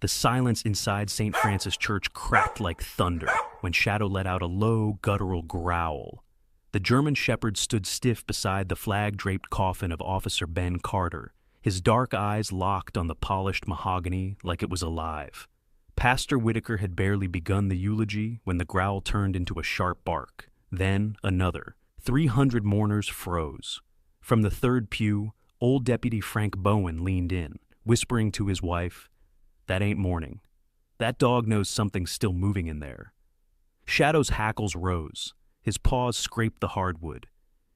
The silence inside St. Francis Church cracked like thunder when Shadow let out a low, guttural growl. The German shepherd stood stiff beside the flag-draped coffin of Officer Ben Carter, his dark eyes locked on the polished mahogany like it was alive. Pastor Whitaker had barely begun the eulogy when the growl turned into a sharp bark. Then another. 300 mourners froze. From the third pew, old Deputy Frank Bowen leaned in, whispering to his wife, "That ain't mourning. That dog knows something's still moving in there." Shadow's hackles rose. His paws scraped the hardwood.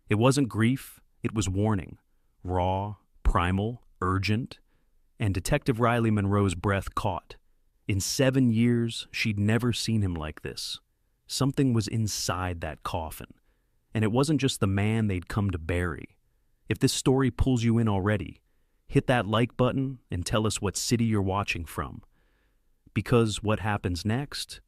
It wasn't grief, it was warning. Raw, primal, urgent. And Detective Riley Monroe's breath caught. In 7 years, she'd never seen him like this. Something was inside that coffin. And it wasn't just the man they'd come to bury. If this story pulls you in already, hit that like button and tell us what city you're watching from. Because what happens next,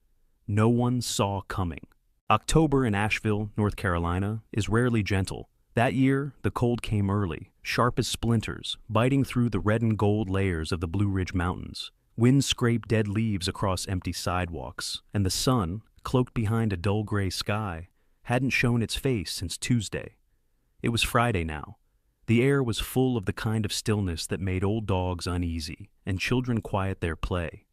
no one saw coming. October in Asheville, North Carolina, is rarely gentle. That year, the cold came early, sharp as splinters, biting through the red and gold layers of the Blue Ridge Mountains. Wind scraped dead leaves across empty sidewalks, and the sun, cloaked behind a dull gray sky, hadn't shown its face since Tuesday. It was Friday now. The air was full of the kind of stillness that made old dogs uneasy, and children quiet their play.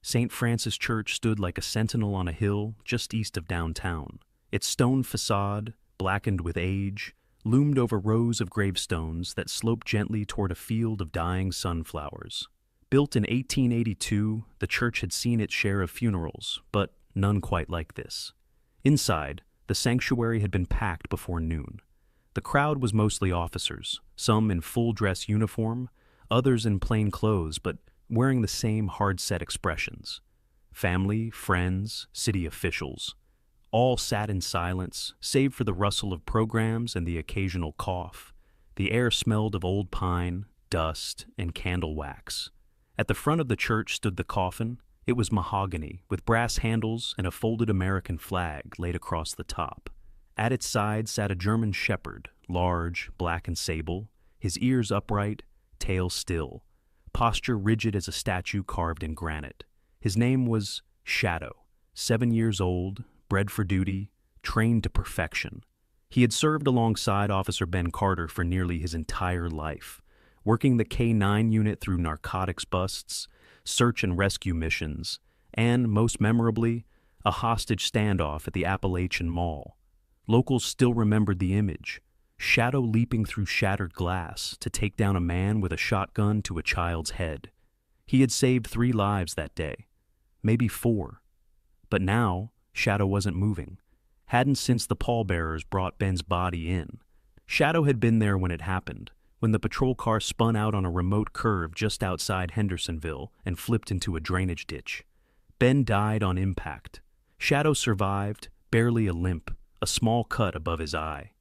St. Francis Church stood like a sentinel on a hill just east of downtown. Its stone facade, blackened with age, loomed over rows of gravestones that sloped gently toward a field of dying sunflowers. Built in 1882, the church had seen its share of funerals, but none quite like this. Inside, the sanctuary had been packed before noon. The crowd was mostly officers, some in full-dress uniform, others in plain clothes, but wearing the same hard-set expressions. Family, friends, city officials. All sat in silence, save for the rustle of programs and the occasional cough. The air smelled of old pine, dust, and candle wax. At the front of the church stood the coffin. It was mahogany, with brass handles and a folded American flag laid across the top. At its side sat a German shepherd, large, black and sable, his ears upright, tail still, posture rigid as a statue carved in granite. His name was Shadow, 7 years old, bred for duty, trained to perfection. He had served alongside Officer Ben Carter for nearly his entire life, working the K-9 unit through narcotics busts, search and rescue missions, and, most memorably, a hostage standoff at the Appalachian Mall. Locals still remembered the image, Shadow leaping through shattered glass to take down a man with a shotgun to a child's head. He had saved 3 lives that day, maybe 4. But now, Shadow wasn't moving, hadn't since the pallbearers brought Ben's body in. Shadow had been there when it happened, when the patrol car spun out on a remote curve just outside Hendersonville and flipped into a drainage ditch. Ben died on impact. Shadow survived, barely a limp, a small cut above his eye.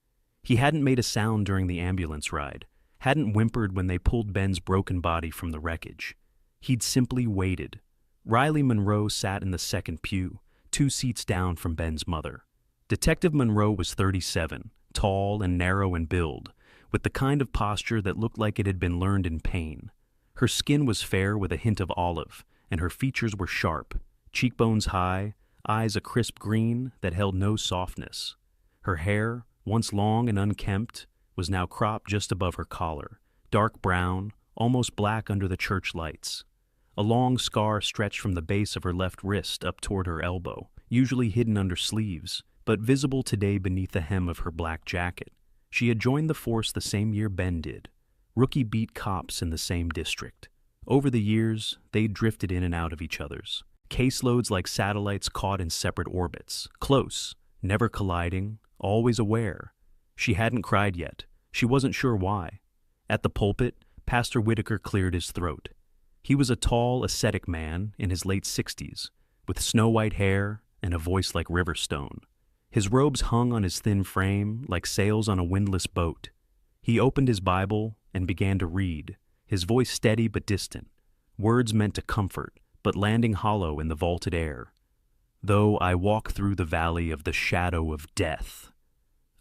He hadn't made a sound during the ambulance ride, hadn't whimpered when they pulled Ben's broken body from the wreckage. He'd simply waited. Riley Monroe sat in the second pew, 2 seats down from Ben's mother. Detective Monroe was 37, tall and narrow in build, with the kind of posture that looked like it had been learned in pain. Her skin was fair with a hint of olive, and her features were sharp, cheekbones high, eyes a crisp green that held no softness. Her hair, once long and unkempt, was now cropped just above her collar, dark brown, almost black under the church lights. A long scar stretched from the base of her left wrist up toward her elbow, usually hidden under sleeves, but visible today beneath the hem of her black jacket. She had joined the force the same year Ben did, rookie beat cops in the same district. Over the years, they'd drifted in and out of each other's. Caseloads like satellites caught in separate orbits, close, never colliding, always aware. She hadn't cried yet. She wasn't sure why. At the pulpit, Pastor Whitaker cleared his throat. He was a tall, ascetic man in his late 60s, with snow-white hair and a voice like river stone. His robes hung on his thin frame like sails on a windless boat. He opened his Bible and began to read, his voice steady but distant, words meant to comfort, but landing hollow in the vaulted air. "Though I walk through the valley of the shadow of death."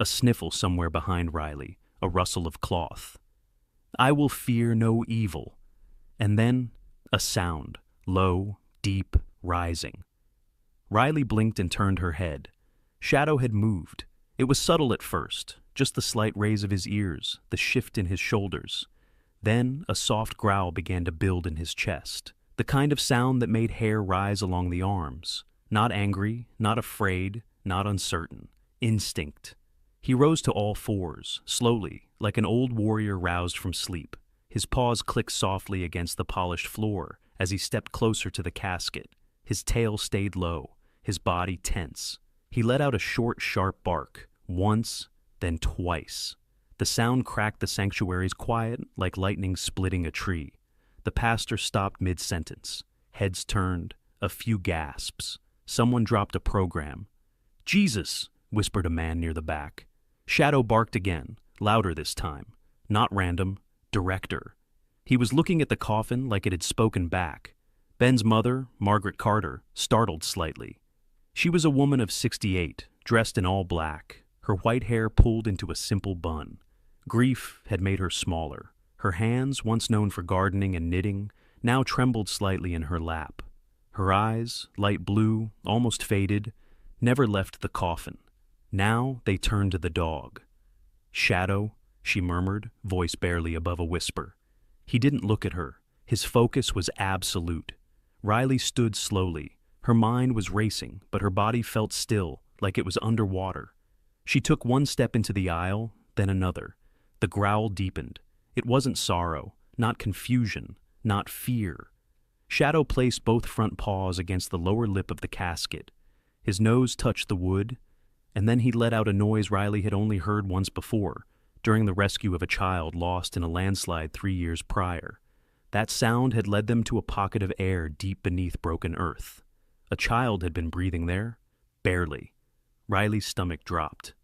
A sniffle somewhere behind Riley, a rustle of cloth. "I will fear no evil." And then a sound, low, deep, rising. Riley blinked and turned her head. Shadow had moved. It was subtle at first, just the slight raise of his ears, the shift in his shoulders. Then a soft growl began to build in his chest, the kind of sound that made hair rise along the arms. Not angry, not afraid, not uncertain. Instinct. He rose to all fours, slowly, like an old warrior roused from sleep. His paws clicked softly against the polished floor as he stepped closer to the casket. His tail stayed low, his body tense. He let out a short, sharp bark, once, then twice. The sound cracked the sanctuary's quiet like lightning splitting a tree. The pastor stopped mid-sentence. Heads turned, a few gasps. Someone dropped a program. "Jesus!" whispered a man near the back. Shadow barked again, louder this time. Not random, director. He was looking at the coffin like it had spoken back. Ben's mother, Margaret Carter, startled slightly. She was a woman of 68, dressed in all black, her white hair pulled into a simple bun. Grief had made her smaller. Her hands, once known for gardening and knitting, now trembled slightly in her lap. Her eyes, light blue, almost faded, never left the coffin. Now they turned to the dog. "Shadow," she murmured, voice barely above a whisper. He didn't look at her. His focus was absolute. Riley stood slowly. Her mind was racing, but her body felt still, like it was underwater. She took one step into the aisle, then another. The growl deepened. It wasn't sorrow, not confusion, not fear. Shadow placed both front paws against the lower lip of the casket. His nose touched the wood, and then he let out a noise Riley had only heard once before, during the rescue of a child lost in a landslide 3 years prior. That sound had led them to a pocket of air deep beneath broken earth. A child had been breathing there, barely. Riley's stomach dropped.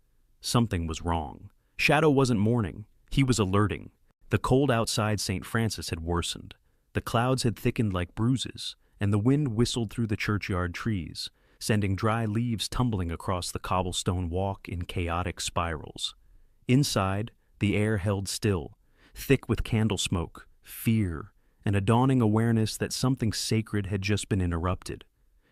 Something was wrong. Shadow wasn't mourning. He was alerting. The cold outside St. Francis had worsened. The clouds had thickened like bruises, and the wind whistled through the churchyard trees, sending dry leaves tumbling across the cobblestone walk in chaotic spirals. Inside, the air held still, thick with candle smoke, fear, and a dawning awareness that something sacred had just been interrupted.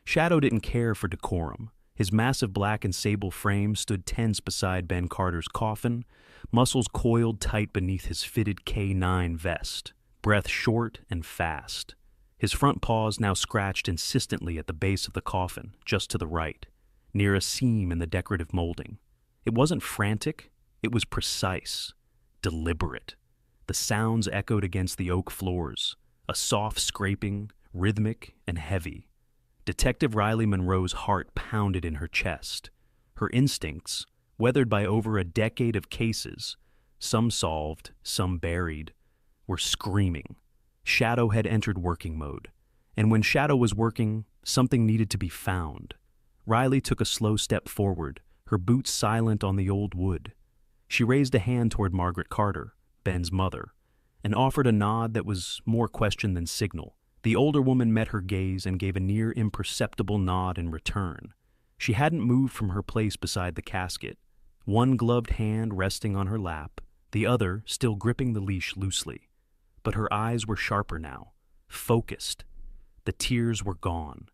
Shadow didn't care for decorum. His massive black and sable frame stood tense beside Ben Carter's coffin, muscles coiled tight beneath his fitted K9 vest, breath short and fast. His front paws now scratched insistently at the base of the coffin, just to the right, near a seam in the decorative molding. It wasn't frantic, it was precise, deliberate. The sounds echoed against the oak floors, a soft scraping, rhythmic and heavy. Detective Riley Monroe's heart pounded in her chest. Her instincts, weathered by over a decade of cases, some solved, some buried, were screaming. Shadow had entered working mode, and when Shadow was working, something needed to be found. Riley took a slow step forward, her boots silent on the old wood. She raised a hand toward Margaret Carter, Ben's mother, and offered a nod that was more question than signal. The older woman met her gaze and gave a near imperceptible nod in return. She hadn't moved from her place beside the casket, one gloved hand resting on her lap, the other still gripping the leash loosely. But her eyes were sharper now, focused. The tears were gone,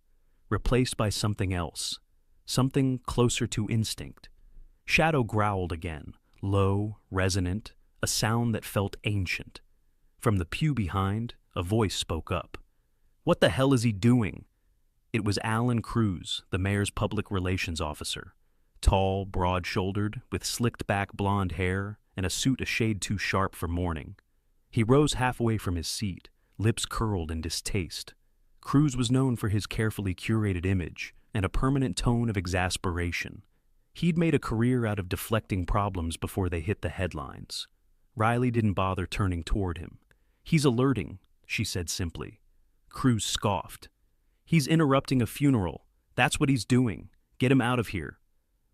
replaced by something else, something closer to instinct. Shadow growled again, low, resonant, a sound that felt ancient. From the pew behind, a voice spoke up. "What the hell is he doing?" It was Alan Cruz, the mayor's public relations officer. Tall, broad-shouldered, with slicked-back blonde hair and a suit a shade too sharp for mourning. He rose halfway from his seat, lips curled in distaste. Cruz was known for his carefully curated image and a permanent tone of exasperation. He'd made a career out of deflecting problems before they hit the headlines. Riley didn't bother turning toward him. "He's alerting," she said simply. Cruz scoffed. "He's interrupting a funeral. That's what he's doing. Get him out of here."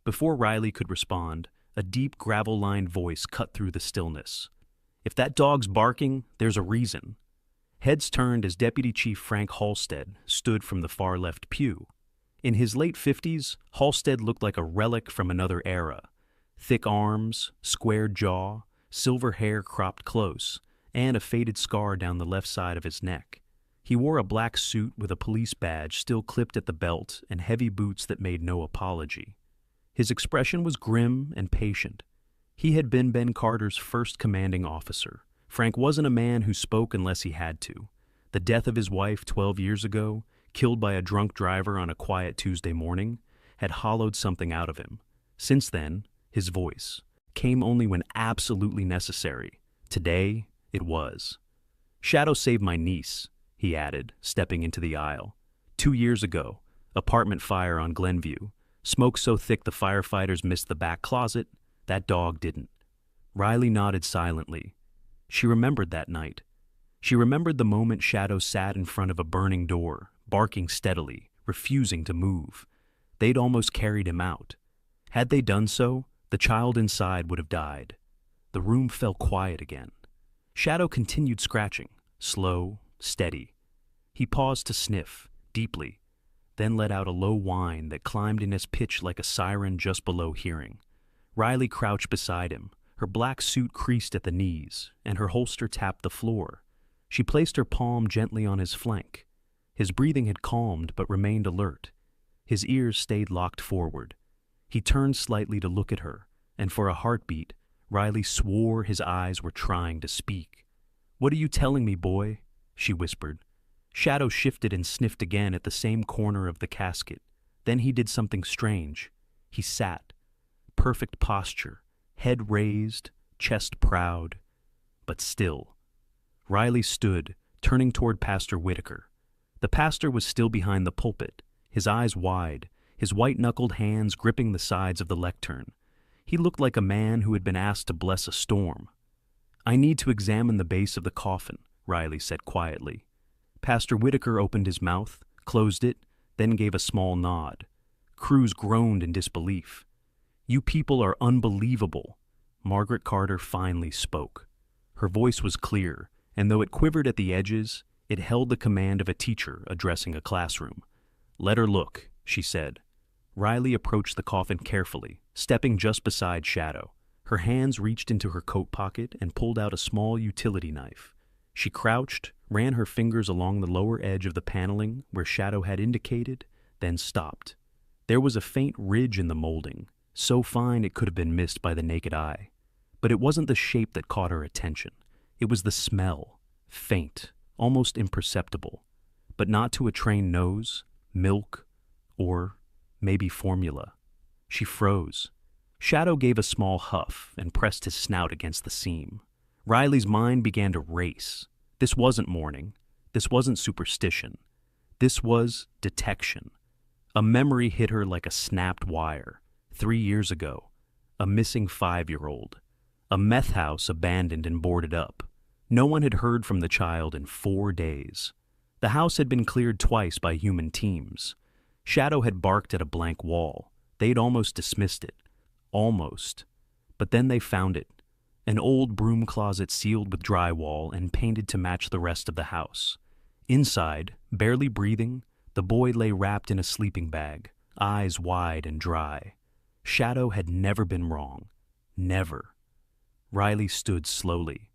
Before Riley could respond, a deep gravel-lined voice cut through the stillness. "If that dog's barking, there's a reason." Heads turned as Deputy Chief Frank Halstead stood from the far left pew. In his late 50s, Halstead looked like a relic from another era. Thick arms, squared jaw, silver hair cropped close, and a faded scar down the left side of his neck. He wore a black suit with a police badge still clipped at the belt and heavy boots that made no apology. His expression was grim and patient. He had been Ben Carter's first commanding officer. Frank wasn't a man who spoke unless he had to. The death of his wife 12 years ago, killed by a drunk driver on a quiet Tuesday morning, had hollowed something out of him. Since then, his voice came only when absolutely necessary. Today, it was. "Shadow saved my niece," he added, stepping into the aisle. 2 years ago, apartment fire on Glenview. Smoke so thick the firefighters missed the back closet. That dog didn't. Riley nodded silently. She remembered that night. She remembered the moment Shadow sat in front of a burning door, barking steadily, refusing to move. They'd almost carried him out. Had they done so, the child inside would have died. The room fell quiet again. Shadow continued scratching, slow, steady. He paused to sniff, deeply, then let out a low whine that climbed in its pitch like a siren just below hearing. Riley crouched beside him, her black suit creased at the knees, and her holster tapped the floor. She placed her palm gently on his flank. His breathing had calmed but remained alert. His ears stayed locked forward. He turned slightly to look at her, and for a heartbeat, Riley swore his eyes were trying to speak. "What are you telling me, boy?" she whispered. Shadow shifted and sniffed again at the same corner of the casket. Then he did something strange. He sat. Perfect posture, head raised, chest proud, but still. Riley stood, turning toward Pastor Whitaker. The pastor was still behind the pulpit, his eyes wide, his white-knuckled hands gripping the sides of the lectern. He looked like a man who had been asked to bless a storm. "I need to examine the base of the coffin," Riley said quietly. Pastor Whitaker opened his mouth, closed it, then gave a small nod. Cruz groaned in disbelief. "You people are unbelievable." Margaret Carter finally spoke. Her voice was clear, and though it quivered at the edges, it held the command of a teacher addressing a classroom. "Let her look," she said. Riley approached the coffin carefully, stepping just beside Shadow. Her hands reached into her coat pocket and pulled out a small utility knife. She crouched, ran her fingers along the lower edge of the paneling where Shadow had indicated, then stopped. There was a faint ridge in the molding, so fine it could have been missed by the naked eye. But it wasn't the shape that caught her attention. It was the smell, faint, almost imperceptible, but not to a trained nose, milk, or maybe formula. She froze. Shadow gave a small huff and pressed his snout against the seam. Riley's mind began to race. This wasn't mourning. This wasn't superstition. This was detection. A memory hit her like a snapped wire. 3 years ago, a missing 5-year-old. A meth house abandoned and boarded up. No one had heard from the child in 4 days. The house had been cleared twice by human teams. Shadow had barked at a blank wall. They'd almost dismissed it. Almost. But then they found it. An old broom closet sealed with drywall and painted to match the rest of the house. Inside, barely breathing, the boy lay wrapped in a sleeping bag, eyes wide and dry. Shadow had never been wrong. Never. Riley stood slowly.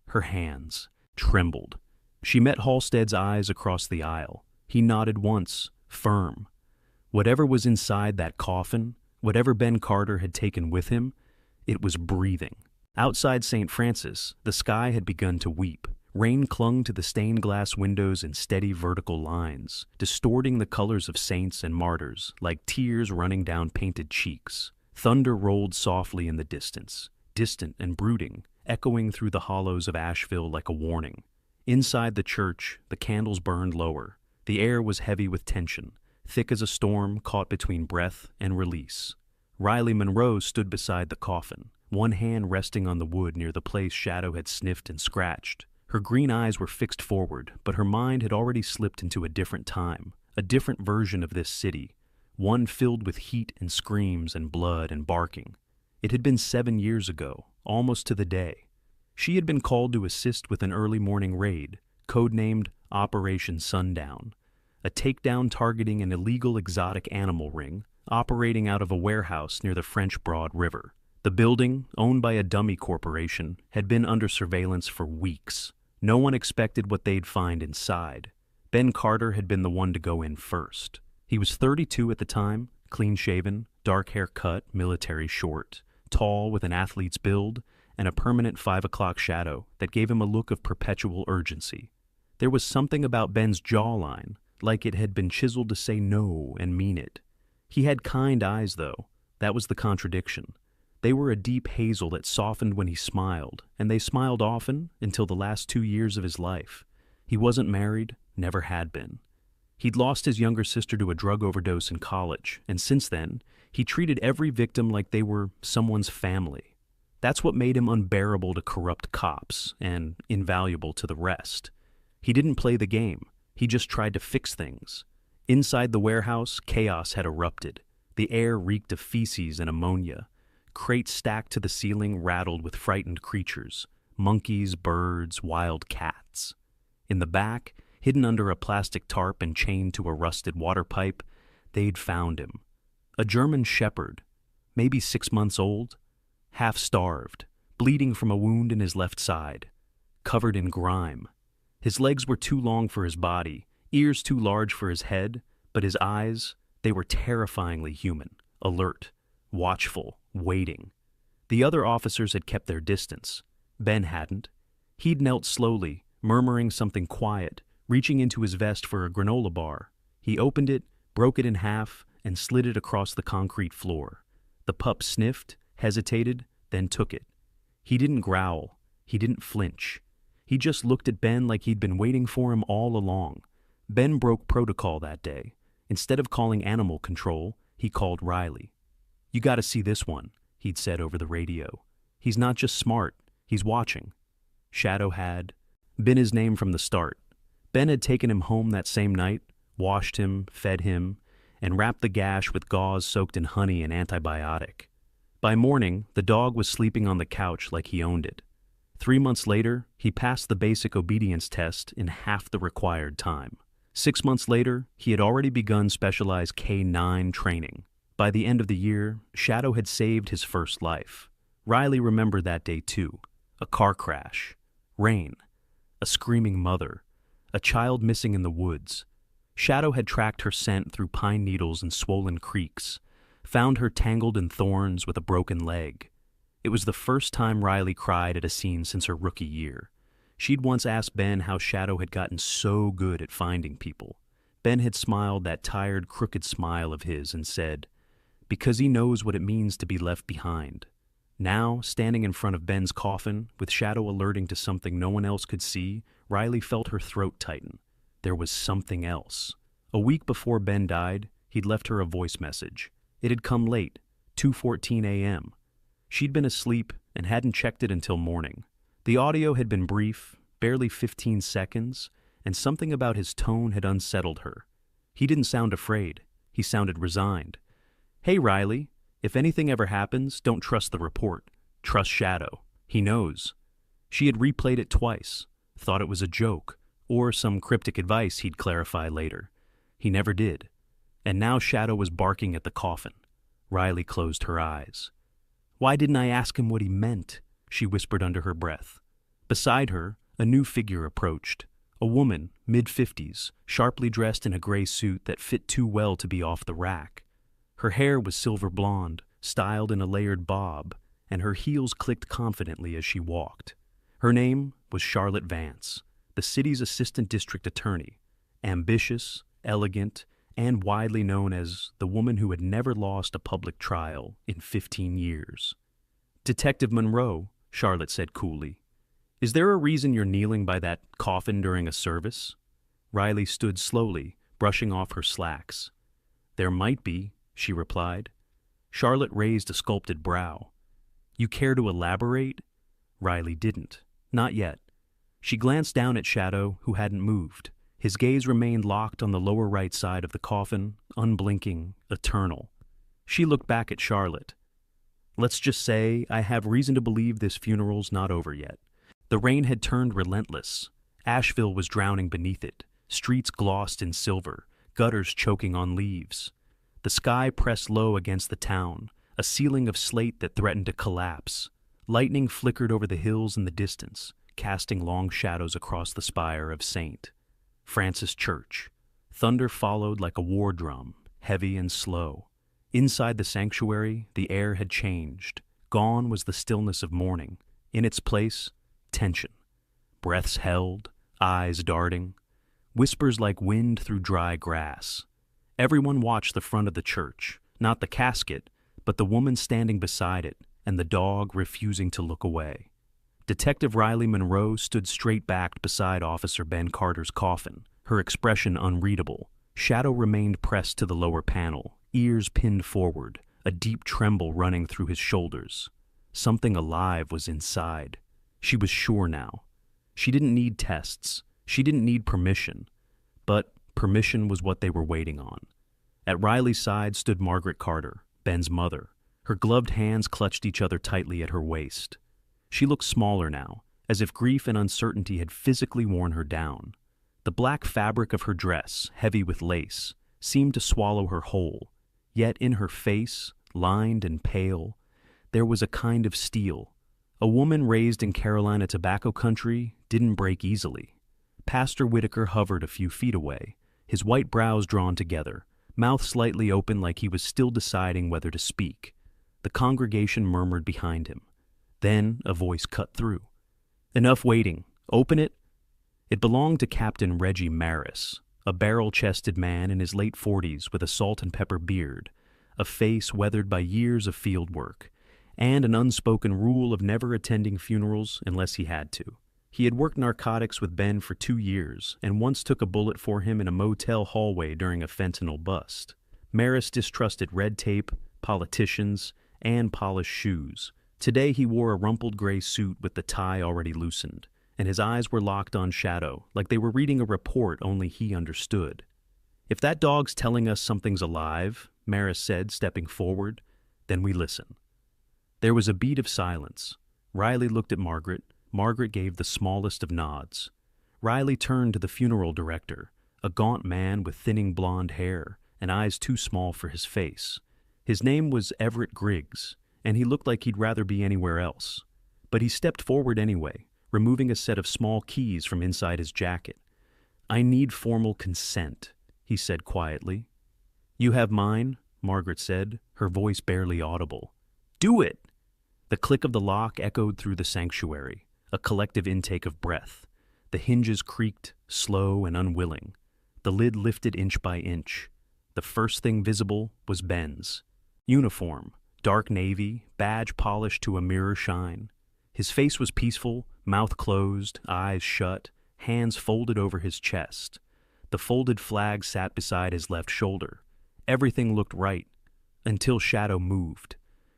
Her hands trembled. She met Halstead's eyes across the aisle. He nodded once, firm. Whatever was inside that coffin, whatever Ben Carter had taken with him, it was breathing. Outside St. Francis, the sky had begun to weep. Rain clung to the stained glass windows in steady vertical lines, distorting the colors of saints and martyrs like tears running down painted cheeks. Thunder rolled softly in the distance, distant and brooding, echoing through the hollows of Asheville like a warning. Inside the church, the candles burned lower. The air was heavy with tension, thick as a storm caught between breath and release. Riley Monroe stood beside the coffin, one hand resting on the wood near the place Shadow had sniffed and scratched. Her green eyes were fixed forward, but her mind had already slipped into a different time, a different version of this city, one filled with heat and screams and blood and barking. It had been 7 years ago, almost to the day. She had been called to assist with an early morning raid, codenamed Operation Sundown, a takedown targeting an illegal exotic animal ring operating out of a warehouse near the French Broad River. The building, owned by a dummy corporation, had been under surveillance for weeks. No one expected what they'd find inside. Ben Carter had been the one to go in first. He was 32 at the time, clean-shaven, dark hair cut, military short, tall with an athlete's build, and a permanent 5 o'clock shadow that gave him a look of perpetual urgency. There was something about Ben's jawline, like it had been chiseled to say no and mean it. He had kind eyes, though. That was the contradiction. They were a deep hazel that softened when he smiled, and they smiled often until the last 2 years of his life. He wasn't married, never had been. He'd lost his younger sister to a drug overdose in college, and since then, he treated every victim like they were someone's family. That's what made him unbearable to corrupt cops and invaluable to the rest. He didn't play the game. He just tried to fix things. Inside the warehouse, chaos had erupted. The air reeked of feces and ammonia. Crates stacked to the ceiling rattled with frightened creatures, monkeys, birds, wild cats. In the back, hidden under a plastic tarp and chained to a rusted water pipe, they'd found him. A German shepherd, maybe 6 months old, half-starved, bleeding from a wound in his left side, covered in grime. His legs were too long for his body, ears too large for his head, but his eyes, they were terrifyingly human, alert, watchful, waiting. The other officers had kept their distance. Ben hadn't. He'd knelt slowly, murmuring something quiet, reaching into his vest for a granola bar. He opened it, broke it in half, and slid it across the concrete floor. The pup sniffed, hesitated, then took it. He didn't growl. He didn't flinch. He just looked at Ben like he'd been waiting for him all along. Ben broke protocol that day. Instead of calling animal control, he called Riley. "You gotta see this one," he'd said over the radio. "He's not just smart, he's watching." Shadow had been his name from the start. Ben had taken him home that same night, washed him, fed him, and wrapped the gash with gauze soaked in honey and antibiotic. By morning, the dog was sleeping on the couch like he owned it. 3 months later, he passed the basic obedience test in half the required time. 6 months later, he had already begun specialized K-9 training. By the end of the year, Shadow had saved his first life. Riley remembered that day too. A car crash, rain, a screaming mother, a child missing in the woods. Shadow had tracked her scent through pine needles and swollen creeks, found her tangled in thorns with a broken leg. It was the first time Riley cried at a scene since her rookie year. She'd once asked Ben how Shadow had gotten so good at finding people. Ben had smiled that tired, crooked smile of his and said, "Because he knows what it means to be left behind." Now, standing in front of Ben's coffin, with Shadow alerting to something no one else could see, Riley felt her throat tighten. There was something else. A week before Ben died, he'd left her a voice message. It had come late, 2:14 a.m. She'd been asleep and hadn't checked it until morning. The audio had been brief, barely 15 seconds, and something about his tone had unsettled her. He didn't sound afraid. He sounded resigned. "Hey, Riley, if anything ever happens, don't trust the report. Trust Shadow. He knows." She had replayed it twice, thought it was a joke, or some cryptic advice he'd clarify later. He never did. And now Shadow was barking at the coffin. Riley closed her eyes. "Why didn't I ask him what he meant?" she whispered under her breath. Beside her, a new figure approached. A woman, mid-50s, sharply dressed in a gray suit that fit too well to be off the rack. Her hair was silver blonde, styled in a layered bob, and her heels clicked confidently as she walked. Her name was Charlotte Vance, the city's assistant district attorney, ambitious, elegant, and widely known as the woman who had never lost a public trial in 15 years. "Detective Monroe," Charlotte said coolly, "is there a reason you're kneeling by that coffin during a service?" Riley stood slowly, brushing off her slacks. "There might be," she replied. Charlotte raised a sculpted brow. "You care to elaborate?" Riley didn't. Not yet. She glanced down at Shadow, who hadn't moved. His gaze remained locked on the lower right side of the coffin, unblinking, eternal. She looked back at Charlotte. "Let's just say I have reason to believe this funeral's not over yet." The rain had turned relentless. Asheville was drowning beneath it, streets glossed in silver, gutters choking on leaves. The sky pressed low against the town, a ceiling of slate that threatened to collapse. Lightning flickered over the hills in the distance, casting long shadows across the spire of St. Francis Church. Thunder followed like a war drum, heavy and slow. Inside the sanctuary, the air had changed. Gone was the stillness of morning. In its place, tension. Breaths held, eyes darting. Whispers like wind through dry grass. Everyone watched the front of the church, not the casket, but the woman standing beside it, and the dog refusing to look away. Detective Riley Monroe stood straight-backed beside Officer Ben Carter's coffin, her expression unreadable. Shadow remained pressed to the lower panel, ears pinned forward, a deep tremble running through his shoulders. Something alive was inside. She was sure now. She didn't need tests. She didn't need permission. But permission was what they were waiting on. At Riley's side stood Margaret Carter, Ben's mother. Her gloved hands clutched each other tightly at her waist. She looked smaller now, as if grief and uncertainty had physically worn her down. The black fabric of her dress, heavy with lace, seemed to swallow her whole. Yet in her face, lined and pale, there was a kind of steel. A woman raised in Carolina tobacco country didn't break easily. Pastor Whitaker hovered a few feet away, his white brows drawn together, mouth slightly open like he was still deciding whether to speak. The congregation murmured behind him. Then a voice cut through. "Enough waiting. Open it." It belonged to Captain Reggie Maris, a barrel-chested man in his late 40s with a salt-and-pepper beard, a face weathered by years of field work, and an unspoken rule of never attending funerals unless he had to. He had worked narcotics with Ben for 2 years and once took a bullet for him in a motel hallway during a fentanyl bust. Maris distrusted red tape, politicians, and polished shoes. Today he wore a rumpled gray suit with the tie already loosened, and his eyes were locked on Shadow, like they were reading a report only he understood. "If that dog's telling us something's alive," Maris said, stepping forward, "then we listen." There was a beat of silence. Riley looked at Margaret. Margaret gave the smallest of nods. Riley turned to the funeral director, a gaunt man with thinning blonde hair and eyes too small for his face. His name was Everett Griggs, and he looked like he'd rather be anywhere else. But he stepped forward anyway, removing a set of small keys from inside his jacket. "I need formal consent," he said quietly. "You have mine," Margaret said, her voice barely audible. "Do it!" The click of the lock echoed through the sanctuary, a collective intake of breath. The hinges creaked, slow and unwilling. The lid lifted inch by inch. The first thing visible was Ben's. Uniform, dark navy, badge polished to a mirror shine. His face was peaceful, mouth closed, eyes shut, hands folded over his chest. The folded flag sat beside his left shoulder. Everything looked right, until Shadow moved.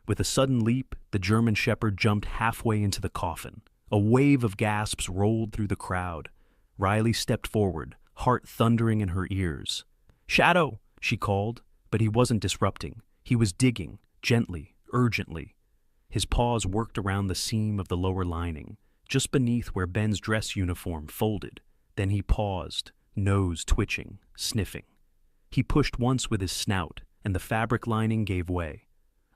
With a sudden leap, the German Shepherd jumped halfway into the coffin. A wave of gasps rolled through the crowd. Riley stepped forward, heart thundering in her ears. "Shadow!" she called, but he wasn't disrupting. He was digging, gently, urgently. His paws worked around the seam of the lower lining, just beneath where Ben's dress uniform folded. Then he paused, nose twitching, sniffing. He pushed once with his snout, and the fabric lining gave way.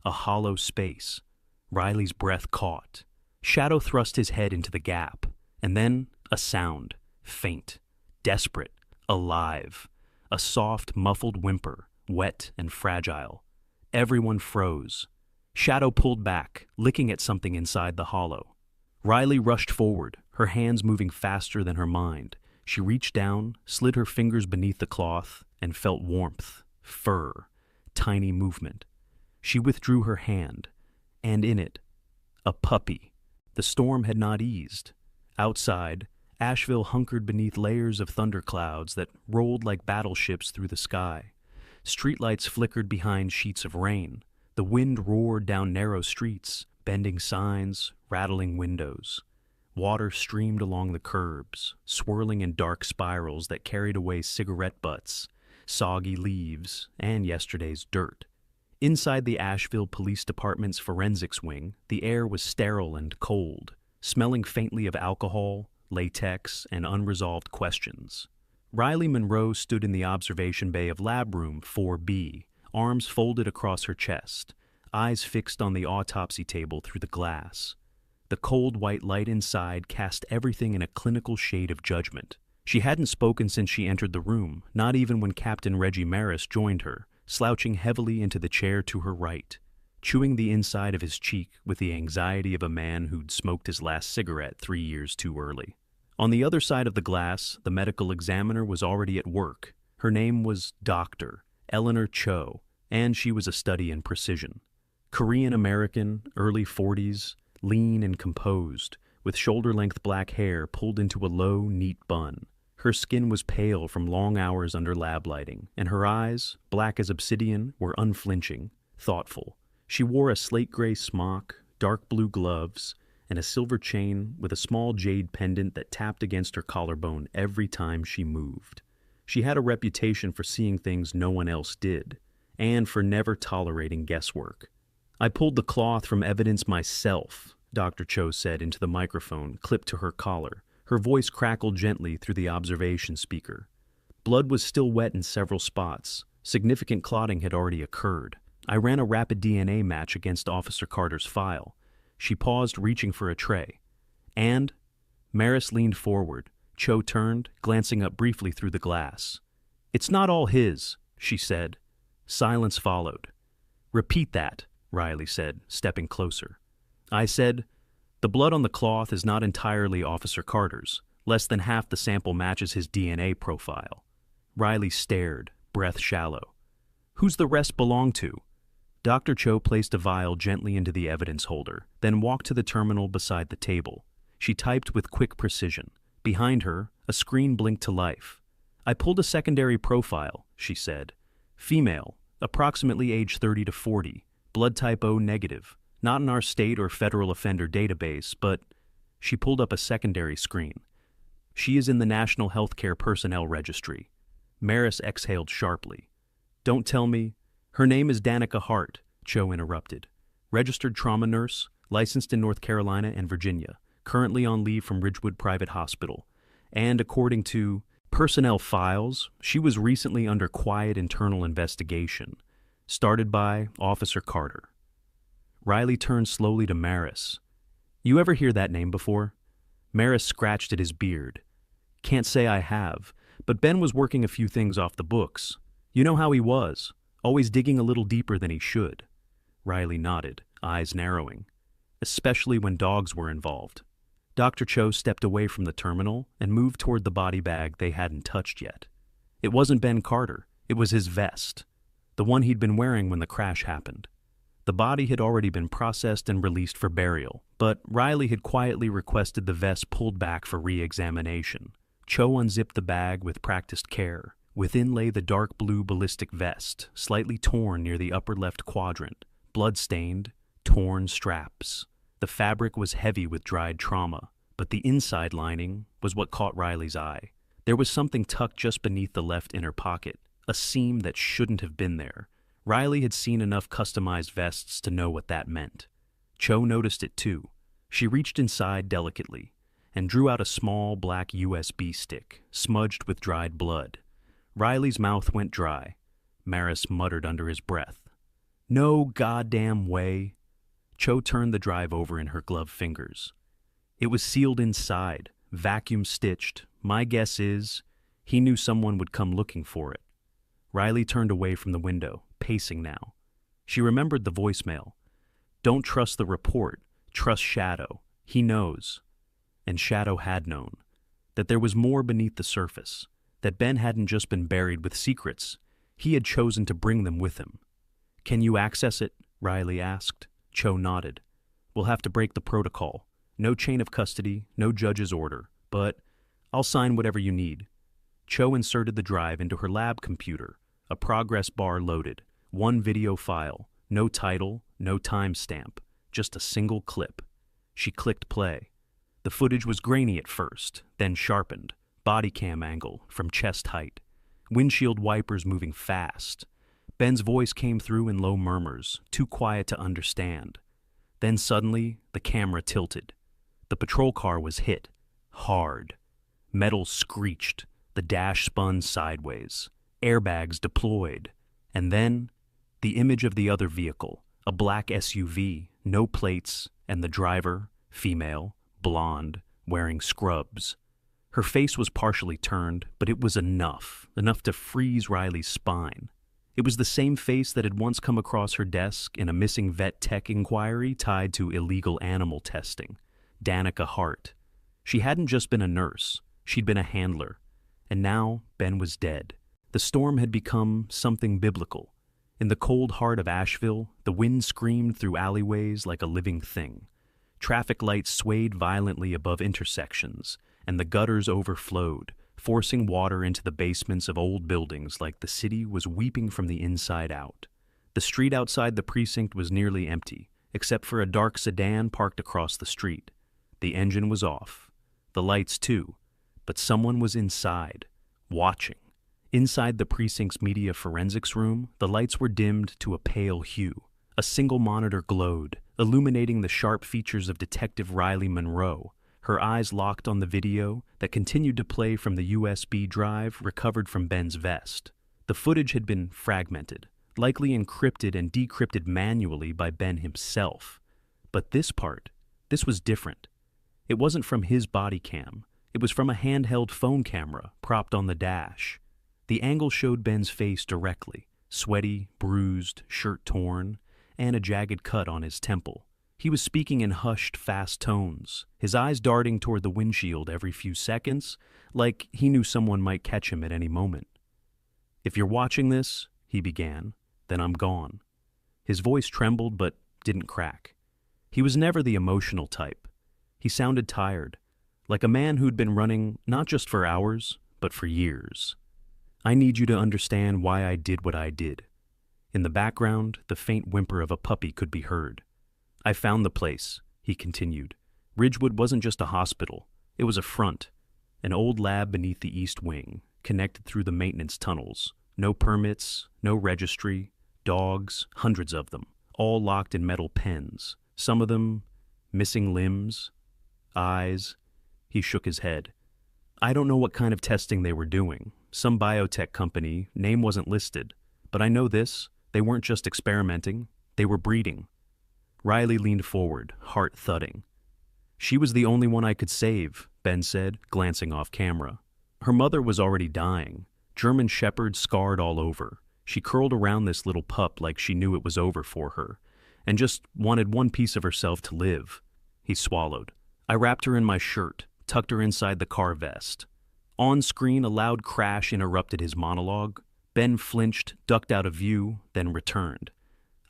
A hollow space. Riley's breath caught. Shadow thrust his head into the gap, and then a sound, faint, desperate, alive. A soft, muffled whimper, wet and fragile. Everyone froze. Shadow pulled back, licking at something inside the hollow. Riley rushed forward, her hands moving faster than her mind. She reached down, slid her fingers beneath the cloth, and felt warmth, fur, tiny movement. She withdrew her hand, and in it, a puppy. The storm had not eased. Outside, Asheville hunkered beneath layers of thunderclouds that rolled like battleships through the sky. Streetlights flickered behind sheets of rain. The wind roared down narrow streets, bending signs, rattling windows. Water streamed along the curbs, swirling in dark spirals that carried away cigarette butts, soggy leaves, and yesterday's dirt. Inside the Asheville Police Department's forensics wing, the air was sterile and cold, smelling faintly of alcohol, latex, and unresolved questions. Riley Monroe stood in the observation bay of Lab Room 4B, arms folded across her chest, eyes fixed on the autopsy table through the glass. The cold white light inside cast everything in a clinical shade of judgment. She hadn't spoken since she entered the room, not even when Captain Reggie Maris joined her, slouching heavily into the chair to her right, chewing the inside of his cheek with the anxiety of a man who'd smoked his last cigarette 3 years too early. On the other side of the glass, the medical examiner was already at work. Her name was Dr. Eleanor Cho, and she was a study in precision. Korean-American, early 40s, lean and composed, with shoulder-length black hair pulled into a low, neat bun. Her skin was pale from long hours under lab lighting, and her eyes, black as obsidian, were unflinching, thoughtful. She wore a slate-gray smock, dark blue gloves, and a silver chain with a small jade pendant that tapped against her collarbone every time she moved. She had a reputation for seeing things no one else did, and for never tolerating guesswork. "I pulled the cloth from evidence myself," Dr. Cho said into the microphone clipped to her collar. Her voice crackled gently through the observation speaker. Blood was still wet in several spots. Significant clotting had already occurred. "I ran a rapid DNA match against Officer Carter's file." She paused, reaching for a tray. "And?" Maris leaned forward. Cho turned, glancing up briefly through the glass. "It's not all his," she said. Silence followed. "Repeat that," Riley said, stepping closer. "I said, the blood on the cloth is not entirely Officer Carter's. Less than half the sample matches his DNA profile." Riley stared, breath shallow. "Who's the rest belong to?" Dr. Cho placed a vial gently into the evidence holder, then walked to the terminal beside the table. She typed with quick precision. Behind her, a screen blinked to life. "I pulled a secondary profile," she said. "Female, approximately age 30 to 40, blood type O negative. Not in our state or federal offender database, but..." She pulled up a secondary screen. "She is in the National Healthcare Personnel Registry." Maris exhaled sharply. "Don't tell me..." "Her name is Danica Hart," Cho interrupted. "Registered trauma nurse, licensed in North Carolina and Virginia, currently on leave from Ridgewood Private Hospital. And according to personnel files, she was recently under quiet internal investigation, started by Officer Carter." Riley turned slowly to Maris. "You ever hear that name before?" Maris scratched at his beard. "Can't say I have, but Ben was working a few things off the books. You know how he was, always digging a little deeper than he should." Riley nodded, eyes narrowing. "Especially when dogs were involved." Dr. Cho stepped away from the terminal and moved toward the body bag they hadn't touched yet. It wasn't Ben Carter, it was his vest, the one he'd been wearing when the crash happened. The body had already been processed and released for burial, but Riley had quietly requested the vest pulled back for re-examination. Cho unzipped the bag with practiced care. Within lay the dark blue ballistic vest, slightly torn near the upper left quadrant, blood-stained, torn straps. The fabric was heavy with dried trauma, but the inside lining was what caught Riley's eye. There was something tucked just beneath the left inner pocket, a seam that shouldn't have been there. Riley had seen enough customized vests to know what that meant. Cho noticed it too. She reached inside delicately and drew out a small black USB stick, smudged with dried blood. Riley's mouth went dry. Maris muttered under his breath, "No goddamn way." Cho turned the drive over in her gloved fingers. It was sealed inside, vacuum-stitched. My guess is he knew someone would come looking for it. Riley turned away from the window, pacing now. She remembered the voicemail. "Don't trust the report, trust Shadow. He knows." And Shadow had known. That there was more beneath the surface. That Ben hadn't just been buried with secrets. He had chosen to bring them with him. "Can you access it?" Riley asked. Cho nodded. "We'll have to break the protocol. No chain of custody, no judge's order. But I'll sign whatever you need." Cho inserted the drive into her lab computer. A progress bar loaded. One video file. No title, no timestamp. Just a single clip. She clicked play. The footage was grainy at first, then sharpened. Body cam angle from chest height. Windshield wipers moving fast. Ben's voice came through in low murmurs, too quiet to understand. Then suddenly, the camera tilted. The patrol car was hit. Hard. Metal screeched. The dash spun sideways. Airbags deployed. And then, the image of the other vehicle, a black SUV, no plates, and the driver, female, blonde, wearing scrubs. Her face was partially turned, but it was enough to freeze Riley's spine. It was the same face that had once come across her desk in a missing vet tech inquiry tied to illegal animal testing. Danica Hart. She hadn't just been a nurse, she'd been a handler. And now Ben was dead. The storm had become something biblical. In the cold heart of Asheville, the wind screamed through alleyways like a living thing. Traffic lights swayed violently above intersections, and the gutters overflowed, forcing water into the basements of old buildings like the city was weeping from the inside out. The street outside the precinct was nearly empty, except for a dark sedan parked across the street. The engine was off. The lights too. But someone was inside, watching. Inside the precinct's media forensics room, the lights were dimmed to a pale hue. A single monitor glowed, illuminating the sharp features of Detective Riley Monroe, her eyes locked on the video that continued to play from the USB drive recovered from Ben's vest. The footage had been fragmented, likely encrypted and decrypted manually by Ben himself. But this was different. It wasn't from his body cam. It was from a handheld phone camera propped on the dash. The angle showed Ben's face directly, sweaty, bruised, shirt torn, and a jagged cut on his temple. He was speaking in hushed, fast tones, his eyes darting toward the windshield every few seconds, like he knew someone might catch him at any moment. "If you're watching this," he began, "then I'm gone." His voice trembled but didn't crack. He was never the emotional type. He sounded tired, like a man who'd been running not just for hours, but for years. "I need you to understand why I did what I did." In the background, the faint whimper of a puppy could be heard. "I found the place," he continued. "Ridgewood wasn't just a hospital. It was a front, an old lab beneath the East Wing, connected through the maintenance tunnels. No permits, no registry, dogs, hundreds of them, all locked in metal pens, some of them missing limbs, eyes." He shook his head. "I don't know what kind of testing they were doing. Some biotech company, name wasn't listed. But I know this, they weren't just experimenting, they were breeding." Riley leaned forward, heart thudding. "She was the only one I could save," Ben said, glancing off camera. "Her mother was already dying, German shepherd scarred all over. She curled around this little pup like she knew it was over for her, and just wanted one piece of herself to live." He swallowed. "I wrapped her in my shirt, tucked her inside the car vest." On screen, a loud crash interrupted his monologue. Ben flinched, ducked out of view, then returned.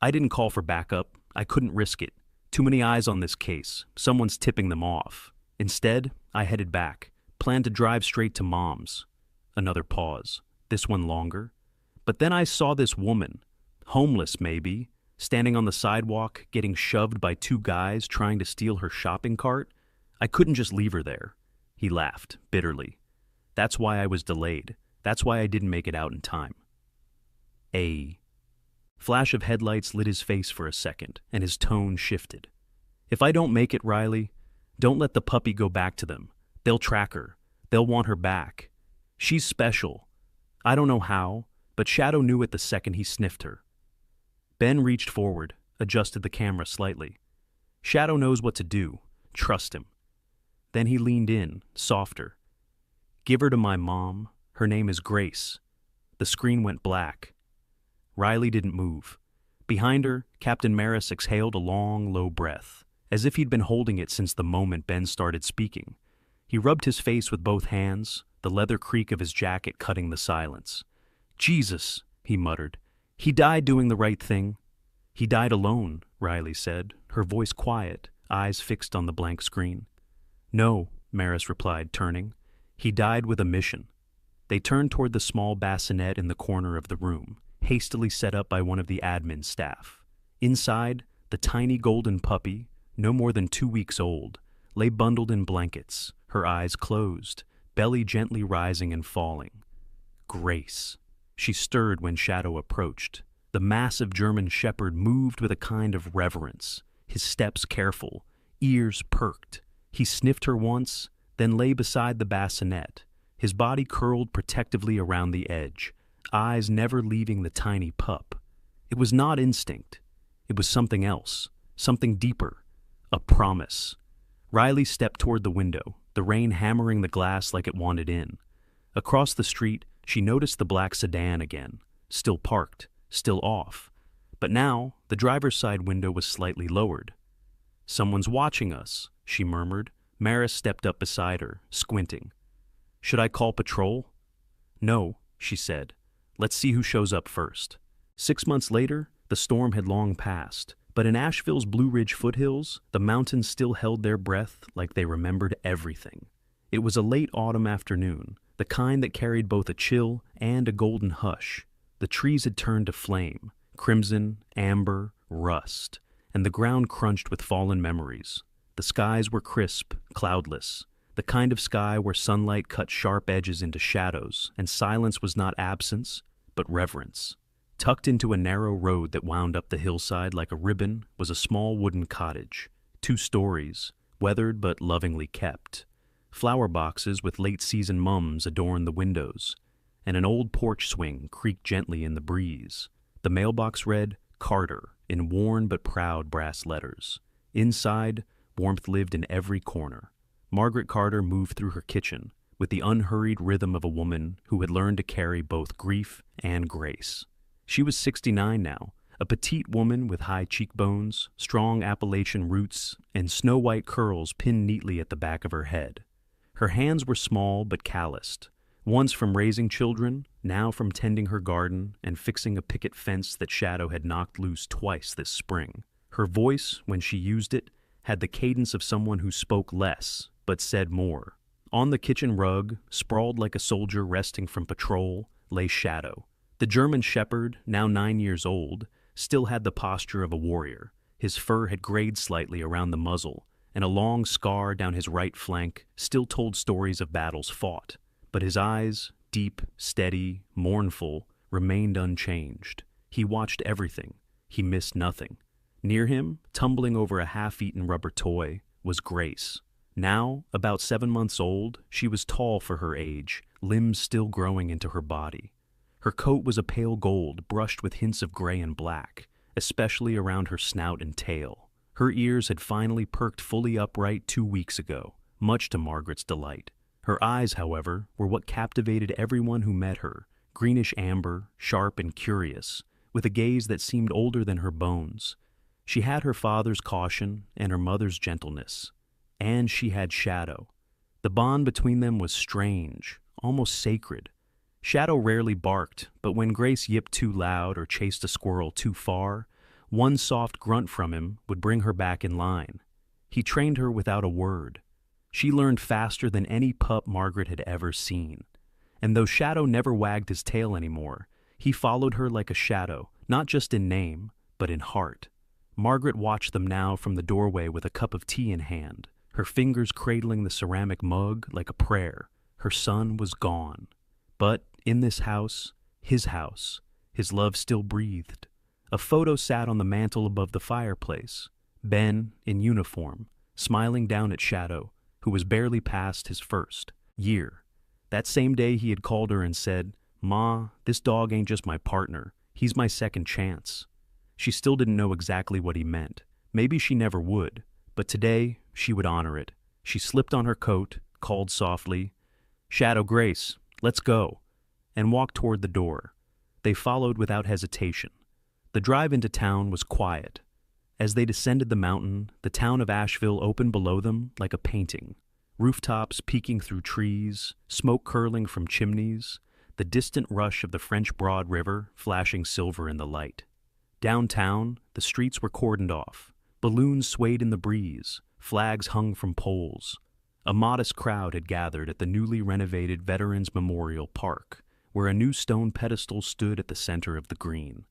"I didn't call for backup. I couldn't risk it. Too many eyes on this case. Someone's tipping them off. Instead, I headed back, planned to drive straight to Mom's." Another pause, this one longer. "But then I saw this woman, homeless maybe, standing on the sidewalk, getting shoved by two guys trying to steal her shopping cart. I couldn't just leave her there." He laughed, bitterly. "That's why I was delayed. That's why I didn't make it out in time." A flash of headlights lit his face for a second, and his tone shifted. "If I don't make it, Riley, don't let the puppy go back to them. They'll track her. They'll want her back. She's special. I don't know how, but Shadow knew it the second he sniffed her." Ben reached forward, adjusted the camera slightly. "Shadow knows what to do. Trust him." Then he leaned in, softer. "Give her to my mom. Her name is Grace." The screen went black. Riley didn't move. Behind her, Captain Maris exhaled a long, low breath, as if he'd been holding it since the moment Ben started speaking. He rubbed his face with both hands, the leather creak of his jacket cutting the silence. "Jesus," he muttered. "He died doing the right thing." "He died alone," Riley said, her voice quiet, eyes fixed on the blank screen. "No," Maris replied, turning. "He died with a mission." They turned toward the small bassinet in the corner of the room, hastily set up by one of the admin staff. Inside, the tiny golden puppy, no more than 2 weeks old, lay bundled in blankets, her eyes closed, belly gently rising and falling. Grace. She stirred when Shadow approached. The massive German shepherd moved with a kind of reverence, his steps careful, ears perked. He sniffed her once, then lay beside the bassinet, his body curled protectively around the edge, eyes never leaving the tiny pup. It was not instinct. It was something else, something deeper, a promise. Riley stepped toward the window, the the rain hammering the glass like it wanted in. Across the street, she noticed the black sedan again, still parked, still off. But now, the driver's side window was slightly lowered. "Someone's watching us," she murmured. Maris stepped up beside her, squinting. "Should I call patrol?" "No," she said. "Let's see who shows up first." 6 months later, the storm had long passed, but in Asheville's Blue Ridge foothills, the mountains still held their breath like they remembered everything. It was a late autumn afternoon, the kind that carried both a chill and a golden hush. The trees had turned to flame, crimson, amber, rust, and the ground crunched with fallen memories. The skies were crisp, cloudless, the kind of sky where sunlight cut sharp edges into shadows, and silence was not absence, but reverence. Tucked into a narrow road that wound up the hillside like a ribbon was a small wooden cottage, 2 stories, weathered but lovingly kept. Flower boxes with late-season mums adorned the windows, and an old porch swing creaked gently in the breeze. The mailbox read, "Carter," in worn but proud brass letters. Inside, warmth lived in every corner. Margaret Carter moved through her kitchen with the unhurried rhythm of a woman who had learned to carry both grief and grace. She was 69 now, a petite woman with high cheekbones, strong Appalachian roots, and snow-white curls pinned neatly at the back of her head. Her hands were small but calloused, once from raising children, now from tending her garden and fixing a picket fence that Shadow had knocked loose twice this spring. Her voice, when she used it, had the cadence of someone who spoke less, but said more. On the kitchen rug, sprawled like a soldier resting from patrol, lay Shadow. The German shepherd, now 9 years old, still had the posture of a warrior. His fur had grayed slightly around the muzzle, and a long scar down his right flank still told stories of battles fought. But his eyes, deep, steady, mournful, remained unchanged. He watched everything. He missed nothing. Near him, tumbling over a half-eaten rubber toy, was Grace. Now, about 7 months old, she was tall for her age, limbs still growing into her body. Her coat was a pale gold, brushed with hints of gray and black, especially around her snout and tail. Her ears had finally perked fully upright 2 weeks ago, much to Margaret's delight. Her eyes, however, were what captivated everyone who met her, greenish amber, sharp and curious, with a gaze that seemed older than her bones. She had her father's caution and her mother's gentleness, and she had Shadow. The bond between them was strange, almost sacred. Shadow rarely barked, but when Grace yipped too loud or chased a squirrel too far, one soft grunt from him would bring her back in line. He trained her without a word. She learned faster than any pup Margaret had ever seen. And though Shadow never wagged his tail anymore, he followed her like a shadow, not just in name, but in heart. Margaret watched them now from the doorway with a cup of tea in hand, her fingers cradling the ceramic mug like a prayer. Her son was gone. But in this house, his love still breathed. A photo sat on the mantel above the fireplace. Ben, in uniform, smiling down at Shadow, who was barely past his first year. That same day he had called her and said, "Ma, this dog ain't just my partner. He's my second chance." She still didn't know exactly what he meant. Maybe she never would, but today she would honor it. She slipped on her coat, called softly, "Shadow, Grace, let's go," and walked toward the door. They followed without hesitation. The drive into town was quiet. As they descended the mountain, the town of Asheville opened below them like a painting. Rooftops peeking through trees, smoke curling from chimneys, the distant rush of the French Broad River flashing silver in the light. Downtown, the streets were cordoned off. Balloons swayed in the breeze, flags hung from poles. A modest crowd had gathered at the newly renovated Veterans Memorial Park, where a new stone pedestal stood at the center of the green.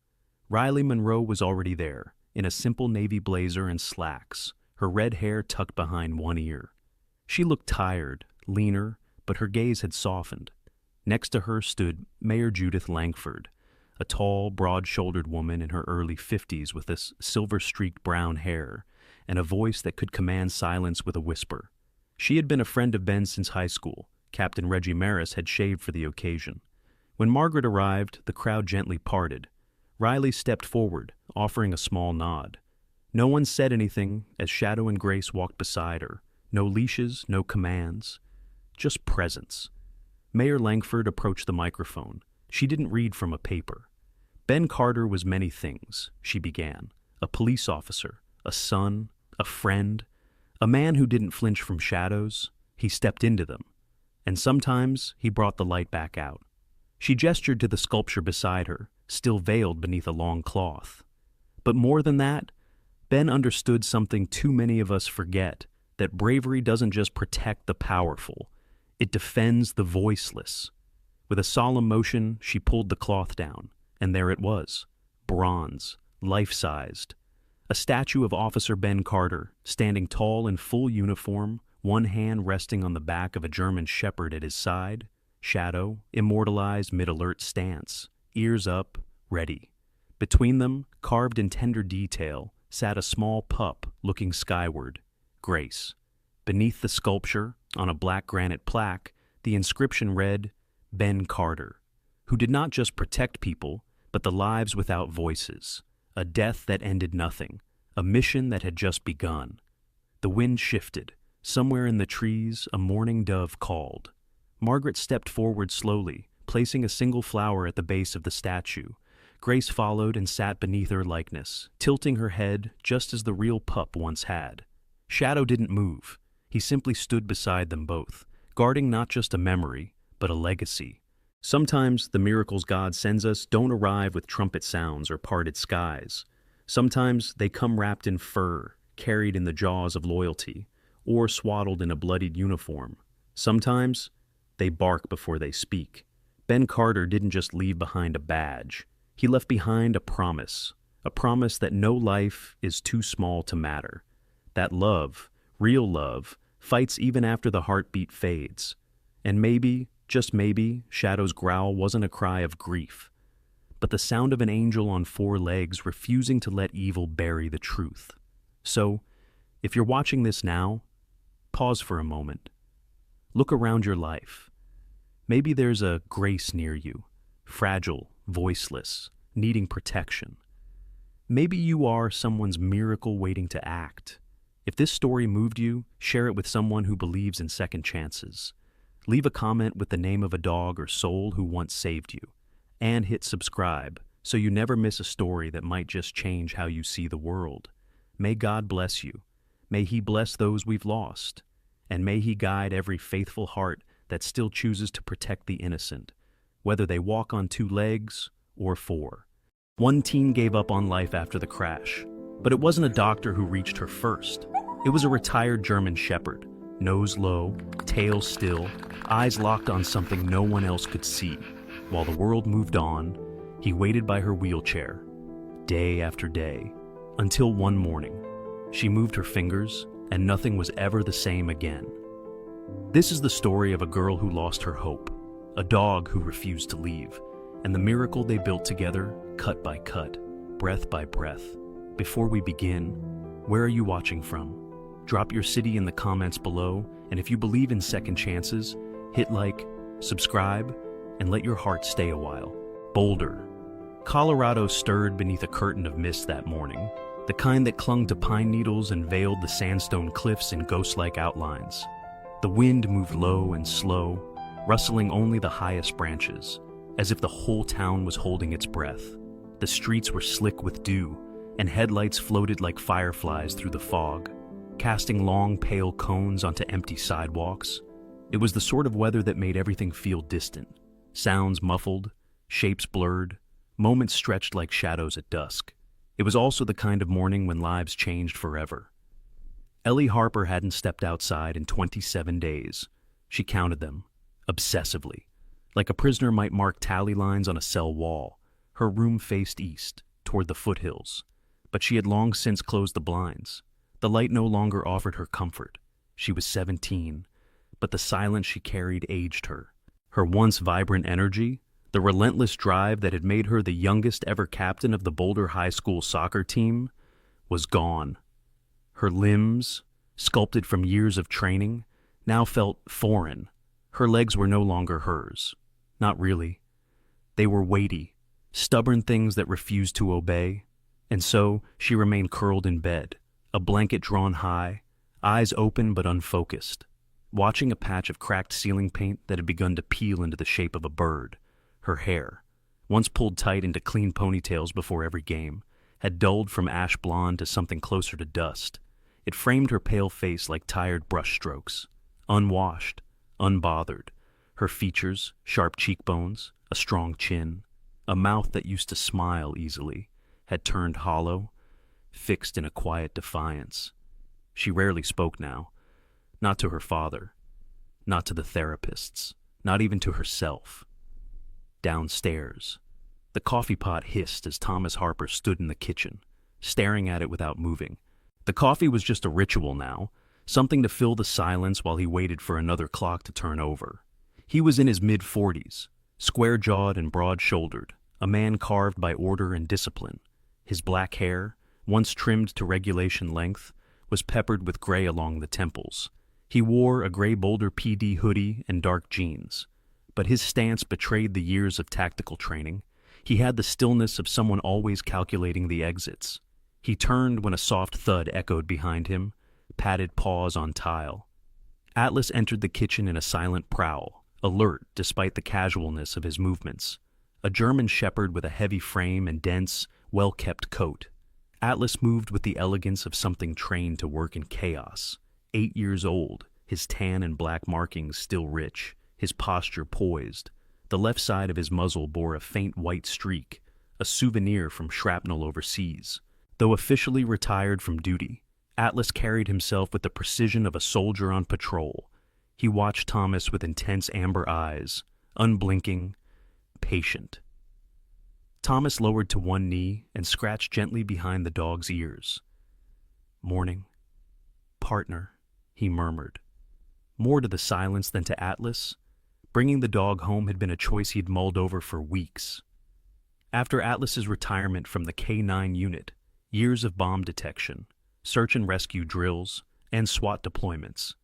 Riley Monroe was already there, in a simple navy blazer and slacks, her red hair tucked behind one ear. She looked tired, leaner, but her gaze had softened. Next to her stood Mayor Judith Langford, a tall, broad-shouldered woman in her early 50s with this silver-streaked brown hair and a voice that could command silence with a whisper. She had been a friend of Ben's since high school. Captain Reggie Maris had shaved for the occasion. When Margaret arrived, the crowd gently parted. Riley stepped forward, offering a small nod. No one said anything as Shadow and Grace walked beside her, No leashes, no commands, just presence. Mayor Langford approached the microphone. She didn't read from a paper. Ben Carter was many things, she began. A police officer, a son, a friend, a man who didn't flinch from shadows. He stepped into them, and sometimes he brought the light back out. She gestured to the sculpture beside her, still veiled beneath a long cloth. But more than that, Ben understood something too many of us forget, that bravery doesn't just protect the powerful, it defends the voiceless. With a solemn motion, she pulled the cloth down, and there it was, bronze, life-sized. A statue of Officer Ben Carter, standing tall in full uniform, one hand resting on the back of a German shepherd at his side, shadow, immortalized mid-alert stance, ears up, ready. Between them, carved in tender detail, sat a small pup looking skyward, Grace. Beneath the sculpture, on a black granite plaque, the inscription read, Ben Carter, who did not just protect people, but the lives without voices, a death that ended nothing, a mission that had just begun. The wind shifted. Somewhere in the trees, a mourning dove called. Margaret stepped forward slowly, placing a single flower at the base of the statue. Grace followed and sat beneath her likeness, tilting her head just as the real pup once had. Shadow didn't move. He simply stood beside them both, guarding not just a memory, but a legacy. Sometimes the miracles God sends us don't arrive with trumpet sounds or parted skies. Sometimes they come wrapped in fur, carried in the jaws of loyalty, or swaddled in a bloodied uniform. Sometimes they bark before they speak. Ben Carter didn't just leave behind a badge. He left behind a promise that no life is too small to matter. That love, real love, fights even after the heartbeat fades. And maybe, just maybe, Shadow's growl wasn't a cry of grief, but the sound of an angel on four legs refusing to let evil bury the truth. So, if you're watching this now, pause for a moment. Look around your life. Maybe there's a Grace near you, fragile, voiceless, needing protection. Maybe you are someone's miracle waiting to act. If this story moved you, share it with someone who believes in second chances. Leave a comment with the name of a dog or soul who once saved you. And hit subscribe so you never miss a story that might just change how you see the world. May God bless you. May He bless those we've lost. And may He guide every faithful heart that still chooses to protect the innocent, whether they walk on two legs or four. One teen gave up on life after the crash, but it wasn't a doctor who reached her first. It was a retired German shepherd, nose low, tail still, eyes locked on something no one else could see. While the world moved on, he waited by her wheelchair, day after day, until one morning, she moved her fingers and nothing was ever the same again. This is the story of a girl who lost her hope, a dog who refused to leave, and the miracle they built together, cut by cut, breath by breath. Before we begin, where are you watching from? Drop your city in the comments below, and if you believe in second chances, hit like, subscribe, and let your heart stay a while. Boulder, Colorado stirred beneath a curtain of mist that morning, the kind that clung to pine needles and veiled the sandstone cliffs in ghost-like outlines. The wind moved low and slow, rustling only the highest branches, as if the whole town was holding its breath. The streets were slick with dew, and headlights floated like fireflies through the fog, casting long, pale cones onto empty sidewalks. It was the sort of weather that made everything feel distant. Sounds muffled, shapes blurred, moments stretched like shadows at dusk. It was also the kind of morning when lives changed forever. Ellie Harper hadn't stepped outside in 27 days. She counted them, obsessively, like a prisoner might mark tally lines on a cell wall. Her room faced east, toward the foothills, but she had long since closed the blinds. The light no longer offered her comfort. She was 17, but the silence she carried aged her. Her once vibrant energy, the relentless drive that had made her the youngest ever captain of the Boulder High School soccer team, was gone. Her limbs, sculpted from years of training, now felt foreign. Her legs were no longer hers. Not really. They were weighty, stubborn things that refused to obey, and so she remained curled in bed, a blanket drawn high, eyes open but unfocused, watching a patch of cracked ceiling paint that had begun to peel into the shape of a bird. Her hair, once pulled tight into clean ponytails before every game, had dulled from ash blonde to something closer to dust. It framed her pale face like tired brushstrokes, unwashed, unbothered. Her features, sharp cheekbones, a strong chin, a mouth that used to smile easily, had turned hollow, fixed in a quiet defiance. She rarely spoke now, not to her father, not to the therapists, not even to herself. Downstairs, the coffee pot hissed as Thomas Harper stood in the kitchen, staring at it without moving. The coffee was just a ritual now, something to fill the silence while he waited for another clock to turn over. He was in his mid-40s, square-jawed and broad-shouldered, a man carved by order and discipline. His black hair, once trimmed to regulation length, was peppered with gray along the temples. He wore a gray Boulder PD hoodie and dark jeans, but his stance betrayed the years of tactical training. He had the stillness of someone always calculating the exits. He turned when a soft thud echoed behind him, padded paws on tile. Atlas entered the kitchen in a silent prowl, alert despite the casualness of his movements. A German shepherd with a heavy frame and dense, well-kept coat. Atlas moved with the elegance of something trained to work in chaos. 8 years old, his tan and black markings still rich, his posture poised. The left side of his muzzle bore a faint white streak, a souvenir from shrapnel overseas. Though officially retired from duty, Atlas carried himself with the precision of a soldier on patrol. He watched Thomas with intense amber eyes, unblinking, patient. Thomas lowered to one knee and scratched gently behind the dog's ears. "Morning. Partner," he murmured. More to the silence than to Atlas, bringing the dog home had been a choice he'd mulled over for weeks. After Atlas's retirement from the K-9 unit, years of bomb detection, search and rescue drills, and SWAT deployments,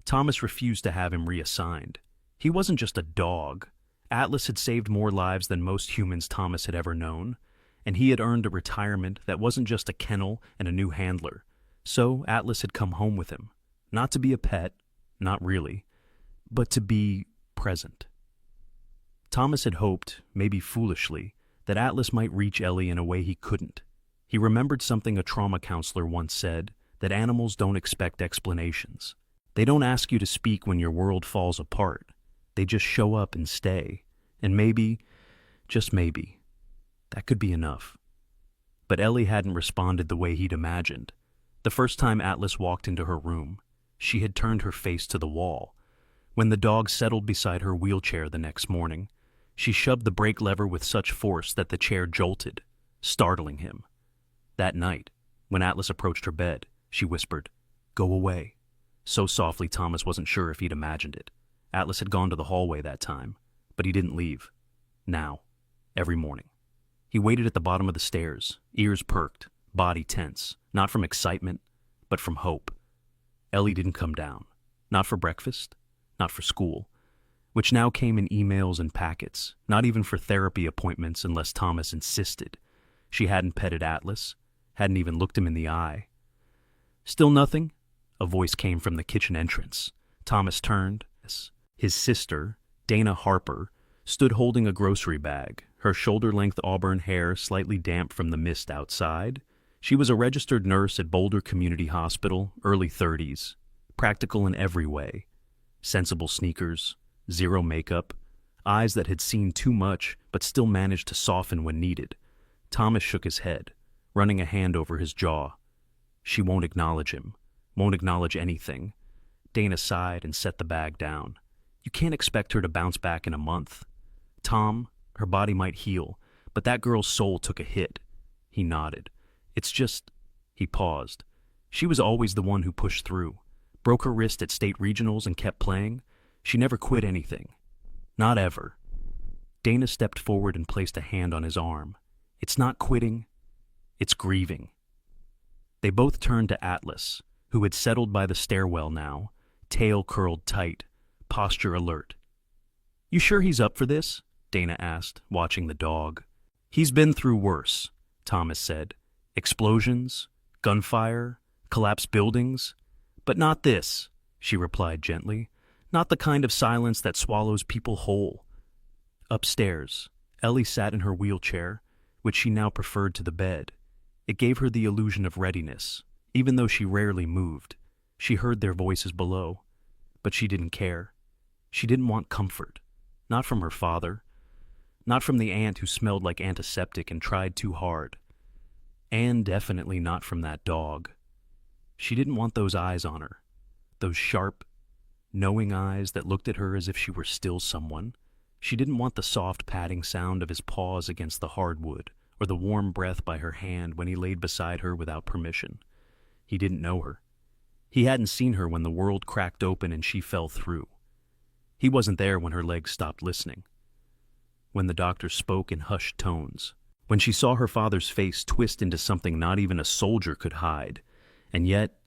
Thomas refused to have him reassigned. He wasn't just a dog. Atlas had saved more lives than most humans Thomas had ever known, and he had earned a retirement that wasn't just a kennel and a new handler. So Atlas had come home with him, not to be a pet, not really, but to be present. Thomas had hoped, maybe foolishly, that Atlas might reach Ellie in a way he couldn't. He remembered something a trauma counselor once said, that animals don't expect explanations. They don't ask you to speak when your world falls apart. They just show up and stay. And maybe, just maybe, that could be enough. But Ellie hadn't responded the way he'd imagined. The first time Atlas walked into her room, she had turned her face to the wall. When the dog settled beside her wheelchair the next morning, she shoved the brake lever with such force that the chair jolted, startling him. That night, when Atlas approached her bed, she whispered, "Go away," so softly Thomas wasn't sure if he'd imagined it. Atlas had gone to the hallway that time, but he didn't leave. Now, every morning. He waited at the bottom of the stairs, ears perked, body tense, not from excitement, but from hope. Ellie didn't come down. Not for breakfast, not for school, which now came in emails and packets, not even for therapy appointments unless Thomas insisted. She hadn't petted Atlas, hadn't even looked him in the eye. "Still nothing?" A voice came from the kitchen entrance. Thomas turned. His sister, Dana Harper, stood holding a grocery bag, her shoulder-length auburn hair slightly damp from the mist outside. She was a registered nurse at Boulder Community Hospital, early 30s, practical in every way. Sensible sneakers, zero makeup, eyes that had seen too much but still managed to soften when needed. Thomas shook his head, running a hand over his jaw. She won't acknowledge him, won't acknowledge anything. Dana sighed and set the bag down. You can't expect her to bounce back in a month. Tom, her body might heal, but that girl's soul took a hit. He nodded. It's just... He paused. She was always the one who pushed through. Broke her wrist at state regionals and kept playing. She never quit anything. Not ever. Dana stepped forward and placed a hand on his arm. It's not quitting. It's grieving. They both turned to Atlas, who had settled by the stairwell now, tail curled tight, posture alert. "You sure he's up for this?" Dana asked, watching the dog. "He's been through worse," Thomas said. "Explosions, gunfire, collapsed buildings. "But not this," she replied gently. "Not the kind of silence that swallows people whole." Upstairs, Ellie sat in her wheelchair, which she now preferred to the bed. It gave her the illusion of readiness. Even though she rarely moved, she heard their voices below. But she didn't care. She didn't want comfort. Not from her father. Not from the aunt who smelled like antiseptic and tried too hard. And definitely not from that dog. She didn't want those eyes on her. Those sharp, knowing eyes that looked at her as if she were still someone. She didn't want the soft patting sound of his paws against the hardwood, or the warm breath by her hand when he laid beside her without permission. He didn't know her. He hadn't seen her when the world cracked open and she fell through. He wasn't there when her legs stopped listening. When the doctor spoke in hushed tones. When she saw her father's face twist into something not even a soldier could hide. And yet,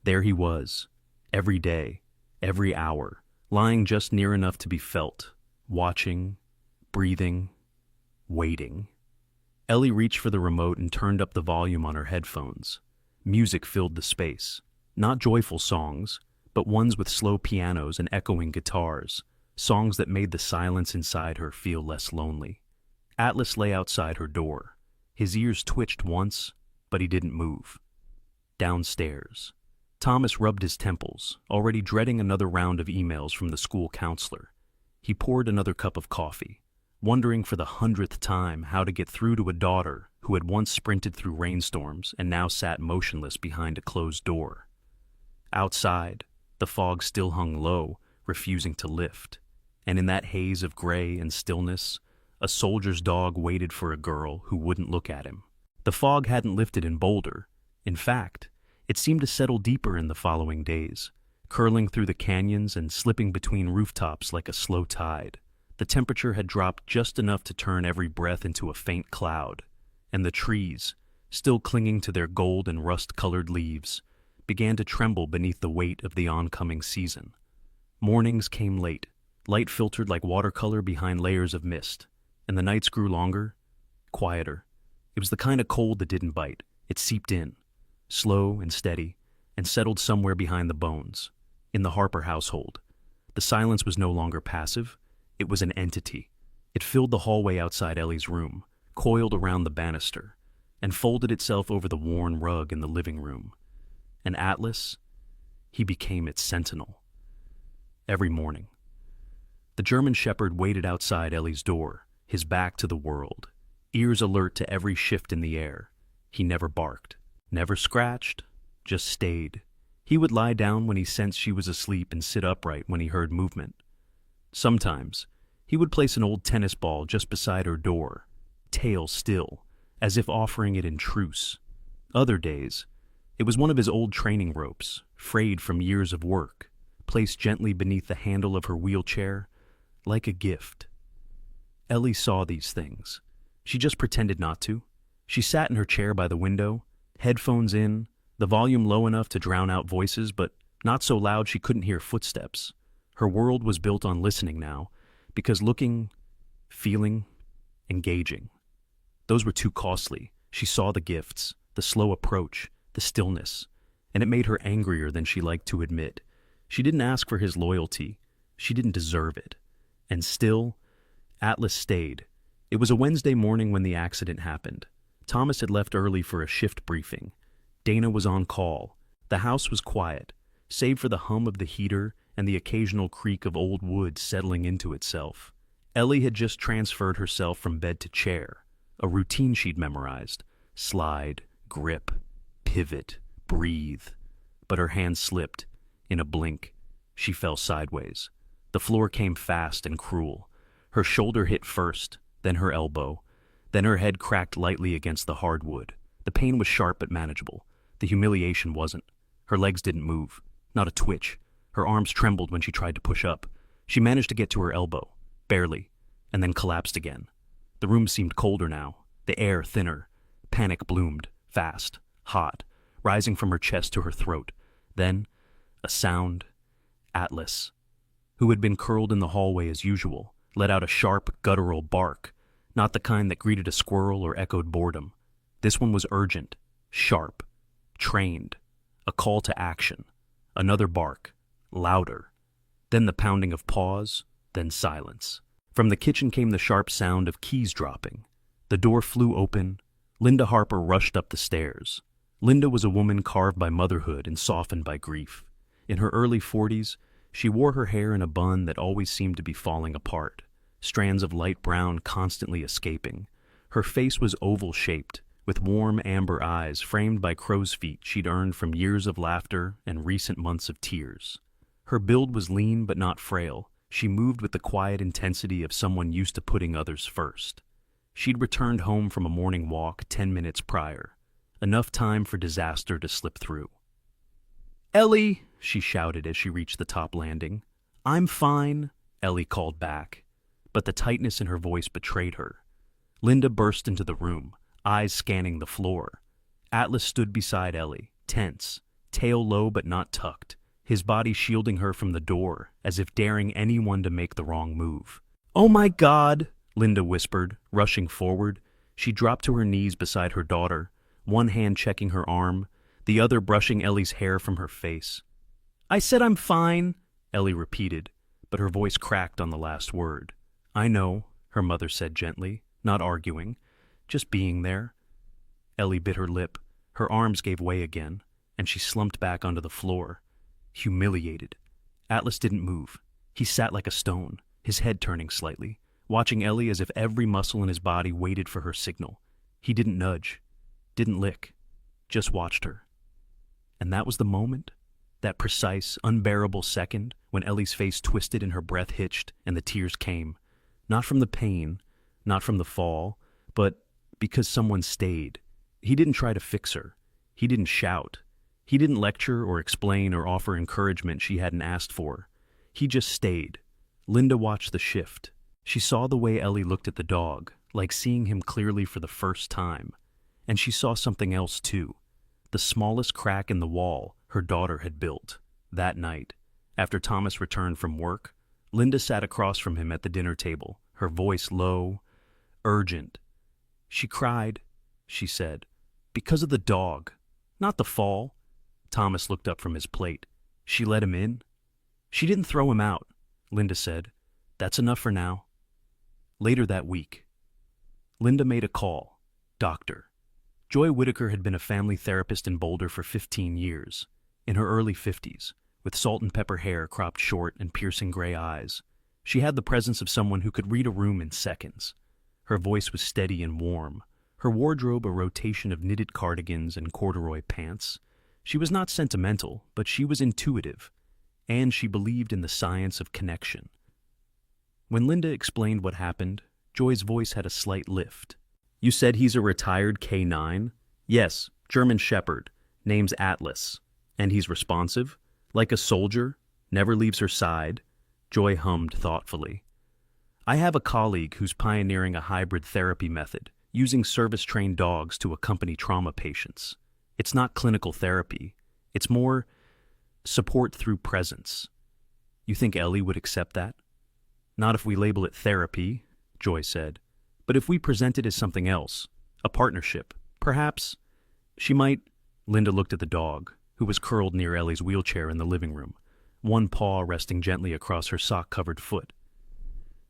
there he was, every day, every hour, lying just near enough to be felt, watching, breathing, waiting. Ellie reached for the remote and turned up the volume on her headphones. Music filled the space. Not joyful songs, but ones with slow pianos and echoing guitars, songs that made the silence inside her feel less lonely. Atlas lay outside her door. His ears twitched once, but he didn't move. Downstairs, Thomas rubbed his temples, already dreading another round of emails from the school counselor. He poured another cup of coffee, wondering for the 100th time how to get through to a daughter who had once sprinted through rainstorms and now sat motionless behind a closed door. Outside, the fog still hung low, refusing to lift, and in that haze of gray and stillness, a soldier's dog waited for a girl who wouldn't look at him. The fog hadn't lifted in Boulder. In fact, it seemed to settle deeper in the following days, curling through the canyons and slipping between rooftops like a slow tide. The temperature had dropped just enough to turn every breath into a faint cloud, and the trees, still clinging to their gold and rust-colored leaves, began to tremble beneath the weight of the oncoming season. Mornings came late, light filtered like watercolor behind layers of mist, and the nights grew longer, quieter. It was the kind of cold that didn't bite. It seeped in, slow and steady, and settled somewhere behind the bones. In the Harper household, the silence was no longer passive. It was an entity. It filled the hallway outside Ellie's room, coiled around the banister, and folded itself over the worn rug in the living room. And Atlas, he became its sentinel. Every morning, the German shepherd waited outside Ellie's door, his back to the world, ears alert to every shift in the air. He never barked, never scratched, just stayed. He would lie down when he sensed she was asleep and sit upright when he heard movement. Sometimes, he would place an old tennis ball just beside her door, tail still, as if offering it in truce. Other days, it was one of his old training ropes, frayed from years of work, placed gently beneath the handle of her wheelchair, like a gift. Ellie saw these things. She just pretended not to. She sat in her chair by the window, headphones in, the volume low enough to drown out voices, but not so loud she couldn't hear footsteps. Her world was built on listening now, because looking, feeling, engaging, those were too costly. She saw the gifts, the slow approach, the stillness, and it made her angrier than she liked to admit. She didn't ask for his loyalty. She didn't deserve it. And still, Atlas stayed. It was a Wednesday morning when the accident happened. Thomas had left early for a shift briefing. Dana was on call. The house was quiet, save for the hum of the heater and the occasional creak of old wood settling into itself. Ellie had just transferred herself from bed to chair, a routine she'd memorized. Slide, grip, pivot, breathe. But her hand slipped. In a blink, she fell sideways. The floor came fast and cruel. Her shoulder hit first, then her elbow. Then her head cracked lightly against the hardwood. The pain was sharp but manageable. The humiliation wasn't. Her legs didn't move. Not a twitch. Her arms trembled when she tried to push up. She managed to get to her elbow, barely, and then collapsed again. The room seemed colder now, the air thinner. Panic bloomed, fast, hot, rising from her chest to her throat. Then, a sound. Atlas, who had been curled in the hallway as usual, let out a sharp, guttural bark, not the kind that greeted a squirrel or echoed boredom. This one was urgent, sharp, trained, a call to action, Another bark. Louder. Then the pounding of paws, then silence. From the kitchen came the sharp sound of keys dropping. The door flew open. Linda Harper rushed up the stairs. Linda was a woman carved by motherhood and softened by grief. In her early 40s, she wore her hair in a bun that always seemed to be falling apart, strands of light brown constantly escaping. Her face was oval-shaped, with warm amber eyes framed by crow's feet she'd earned from years of laughter and recent months of tears. Her build was lean but not frail. She moved with the quiet intensity of someone used to putting others first. She'd returned home from a morning walk 10 minutes prior, enough time for disaster to slip through. "Ellie," she shouted as she reached the top landing. "I'm fine," Ellie called back, but the tightness in her voice betrayed her. Linda burst into the room, eyes scanning the floor. Atlas stood beside Ellie, tense, tail low but not tucked, his body shielding her from the door, as if daring anyone to make the wrong move. "Oh my God," Linda whispered, rushing forward. She dropped to her knees beside her daughter, one hand checking her arm, the other brushing Ellie's hair from her face. "I said I'm fine," Ellie repeated, but her voice cracked on the last word. "I know," her mother said gently, not arguing, just being there. Ellie bit her lip. Her arms gave way again, and she slumped back onto the floor, humiliated. Atlas didn't move. He sat like a stone, his head turning slightly, watching Ellie as if every muscle in his body waited for her signal. He didn't nudge, didn't lick, just watched her. And that was the moment, that precise, unbearable second when Ellie's face twisted and her breath hitched and the tears came. Not from the pain, not from the fall, but because someone stayed. He didn't try to fix her. He didn't shout. He didn't lecture or explain or offer encouragement she hadn't asked for. He just stayed. Linda watched the shift. She saw the way Ellie looked at the dog, like seeing him clearly for the first time. And she saw something else too. The smallest crack in the wall her daughter had built. That night, after Thomas returned from work, Linda sat across from him at the dinner table, her voice low, urgent. "She cried," she said, "because of the dog, not the fall." Thomas looked up from his plate. "She let him in?" "She didn't throw him out," Linda said. "That's enough for now." Later that week, Linda made a call. Doctor. Joy Whitaker had been a family therapist in Boulder for 15 years, in her early 50s, with salt and pepper hair cropped short and piercing gray eyes. She had the presence of someone who could read a room in seconds. Her voice was steady and warm, her wardrobe a rotation of knitted cardigans and corduroy pants. She was not sentimental, but she was intuitive, and she believed in the science of connection. When Linda explained what happened, Joy's voice had a slight lift. "You said he's a retired K9? "Yes, German Shepherd, name's Atlas. And he's responsive? Like a soldier? Never leaves her side?" Joy hummed thoughtfully. "I have a colleague who's pioneering a hybrid therapy method, using service-trained dogs to accompany trauma patients. It's not clinical therapy. It's more support through presence. You think Ellie would accept that?" "Not if we label it therapy," Joy said. "But if we present it as something else, a partnership, perhaps she might." Linda looked at the dog, who was curled near Ellie's wheelchair in the living room, one paw resting gently across her sock-covered foot.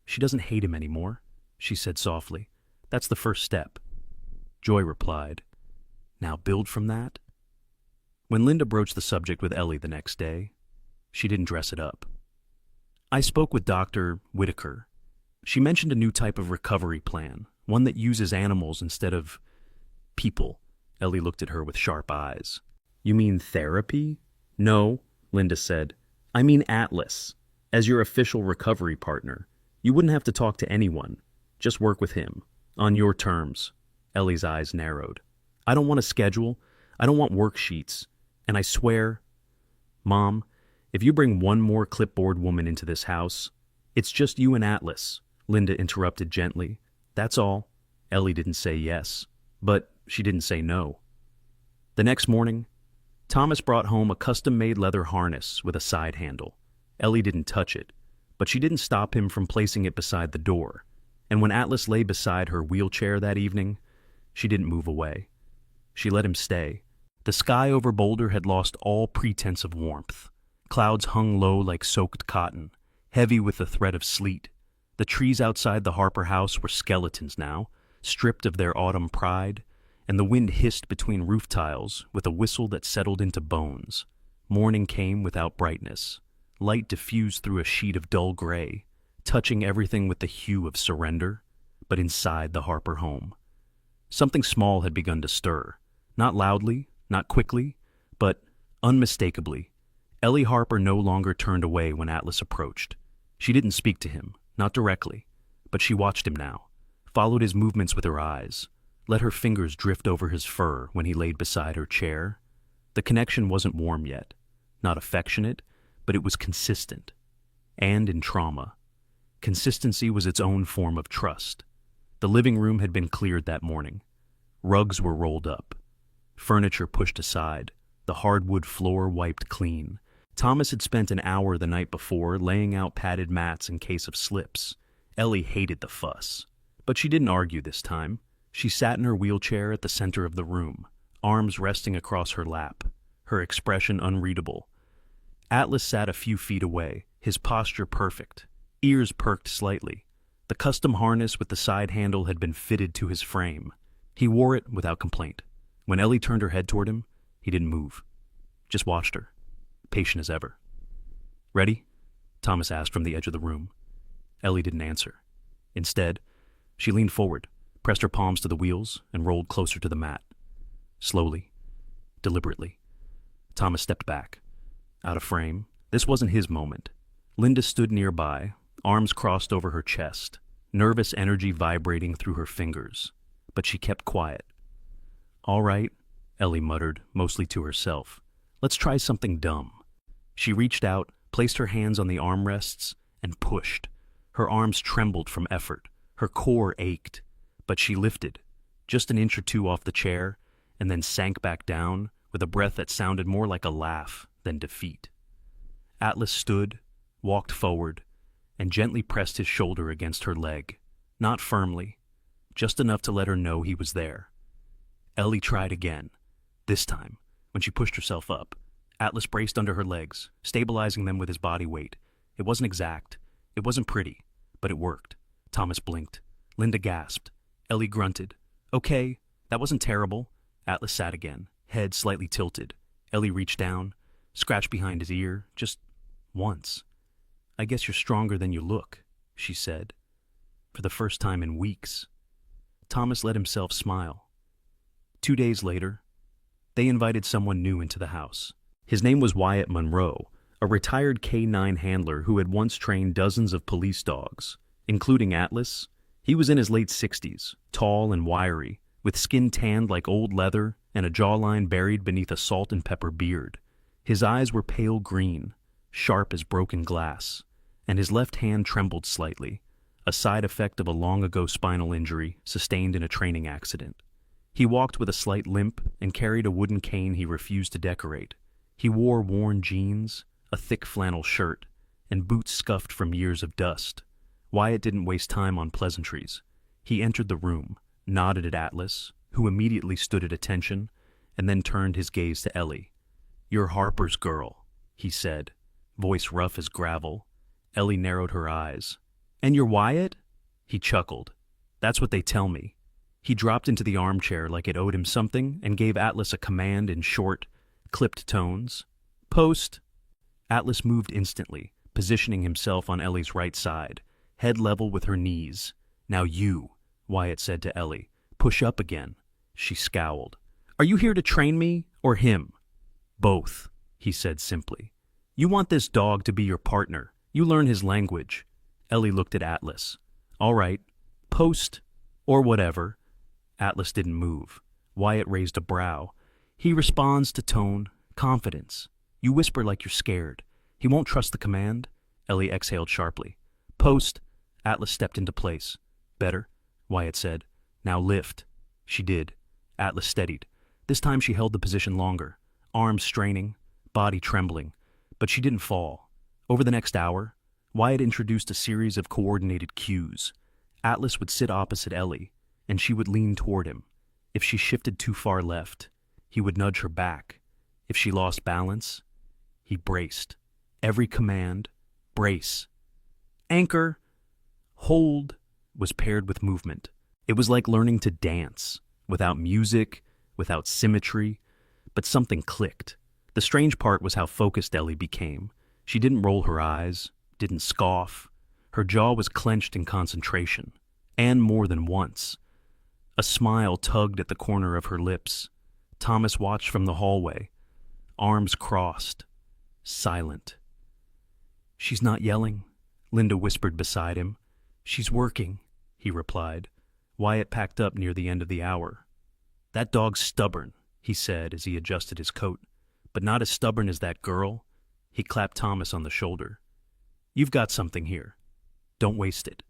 "She doesn't hate him anymore," she said softly. "That's the first step." Joy replied, "Now build from that." When Linda broached the subject with Ellie the next day, she didn't dress it up. "I spoke with Dr. Whitaker. She mentioned a new type of recovery plan, one that uses animals instead of people." Ellie looked at her with sharp eyes. "You mean therapy?" "No," Linda said. "I mean Atlas. As your official recovery partner, you wouldn't have to talk to anyone. Just work with him. On your terms." Ellie's eyes narrowed. "I don't want a schedule. I don't want worksheets. And I swear, Mom, if you bring one more clipboard woman into this house, it's just you and Atlas," Linda interrupted gently. "That's all." Ellie didn't say yes, but she didn't say no. The next morning, Thomas brought home a custom-made leather harness with a side handle. Ellie didn't touch it, but she didn't stop him from placing it beside the door. And when Atlas lay beside her wheelchair that evening, she didn't move away. She let him stay. The sky over Boulder had lost all pretense of warmth. Clouds hung low like soaked cotton, heavy with the threat of sleet. The trees outside the Harper house were skeletons now, stripped of their autumn pride, and the wind hissed between roof tiles with a whistle that settled into bones. Morning came without brightness. Light diffused through a sheet of dull gray, touching everything with the hue of surrender, but inside the Harper home. Something small had begun to stir, not loudly, not quickly, but unmistakably. Ellie Harper no longer turned away when Atlas approached. She didn't speak to him, not directly, but she watched him now, followed his movements with her eyes, let her fingers drift over his fur when he laid beside her chair. The connection wasn't warm yet, not affectionate, but it was consistent. And in trauma, consistency was its own form of trust. The living room had been cleared that morning. Rugs were rolled up, furniture pushed aside, the hardwood floor wiped clean. Thomas had spent an hour the night before laying out padded mats in case of slips. Ellie hated the fuss, but she didn't argue this time. She sat in her wheelchair at the center of the room, arms resting across her lap, her expression unreadable. Atlas sat a few feet away, his posture perfect, ears perked slightly. The custom harness with the side handle had been fitted to his frame. He wore it without complaint. When Ellie turned her head toward him, he didn't move, just watched her, patient as ever. "Ready?" Thomas asked from the edge of the room. Ellie didn't answer. Instead, she leaned forward, pressed her palms to the wheels, and rolled closer to the mat. Slowly, deliberately. Thomas stepped back. Out of frame. This wasn't his moment. Linda stood nearby, arms crossed over her chest, nervous energy vibrating through her fingers. But she kept quiet. "All right," Ellie muttered, mostly to herself. "Let's try something dumb." She reached out, placed her hands on the armrests, and pushed. Her arms trembled from effort. Her core ached. But she lifted, just an inch or two off the chair, and then sank back down with a breath that sounded more like a laugh than defeat. Atlas stood, walked forward, and gently pressed his shoulder against her leg. Not firmly, just enough to let her know he was there. Ellie tried again. This time, when she pushed herself up, Atlas braced under her legs, stabilizing them with his body weight. It wasn't exact. It wasn't pretty, but it worked. Thomas blinked. Linda gasped. Ellie grunted. "Okay, that wasn't terrible." Atlas sat again, head slightly tilted. Ellie reached down, scratched behind his ear, just once. "I guess you're stronger than you look," she said, for the first time in weeks. Thomas let himself smile. 2 days later, they invited someone new into the house. His name was Wyatt Monroe, a retired K-9 handler who had once trained dozens of police dogs, including Atlas. He was in his late 60s, tall and wiry, with skin tanned like old leather and a jawline buried beneath a salt and pepper beard. His eyes were pale green, sharp as broken glass, and his left hand trembled slightly, a side effect of a long-ago spinal injury sustained in a training accident. He walked with a slight limp and carried a wooden cane he refused to decorate. He wore worn jeans, a thick flannel shirt, and boots scuffed from years of dust. Wyatt didn't waste time on pleasantries. He entered the room, nodded at Atlas, who immediately stood at attention, and then turned his gaze to Ellie. "You're Harper's girl," he said, voice rough as gravel. Ellie narrowed her eyes. "And you're Wyatt?" He chuckled. "That's what they tell me." He dropped into the armchair like it owed him something and gave Atlas a command in short, clipped tones. "Post." Atlas moved instantly, positioning himself on Ellie's right side, head level with her knees. "Now you," Wyatt said to Ellie. "Push up again." She scowled. "Are you here to train me, or him?" "Both," he said simply. "You want this dog to be your partner. You learn his language." Ellie looked at Atlas. "All right. Post, or whatever." Atlas didn't move. Wyatt raised a brow. "He responds to tone, confidence. You whisper like you're scared. He won't trust the command." Ellie exhaled sharply. "Post." Atlas stepped into place. "Better," Wyatt said. "Now lift." She did. Atlas steadied. This time she held the position longer, arms straining, body trembling. But she didn't fall. Over the next hour, Wyatt introduced a series of coordinated cues. Atlas would sit opposite Ellie, and she would lean toward him. If she shifted too far left, he would nudge her back. If she lost balance, he braced. Every command, brace, anchor, hold, was paired with movement. It was like learning to dance, without music, without symmetry, but something clicked. The strange part was how focused Ellie became. She didn't roll her eyes, didn't scoff. Her jaw was clenched in concentration, and more than once. A smile tugged at the corner of her lips. Thomas watched from the hallway, arms crossed, silent. "She's not yelling," Linda whispered beside him. "She's working," he replied. Wyatt packed up near the end of the hour. "That dog's stubborn," he said as he adjusted his coat, "but not as stubborn as that girl." He clapped Thomas on the shoulder. "You've got something here. Don't waste it."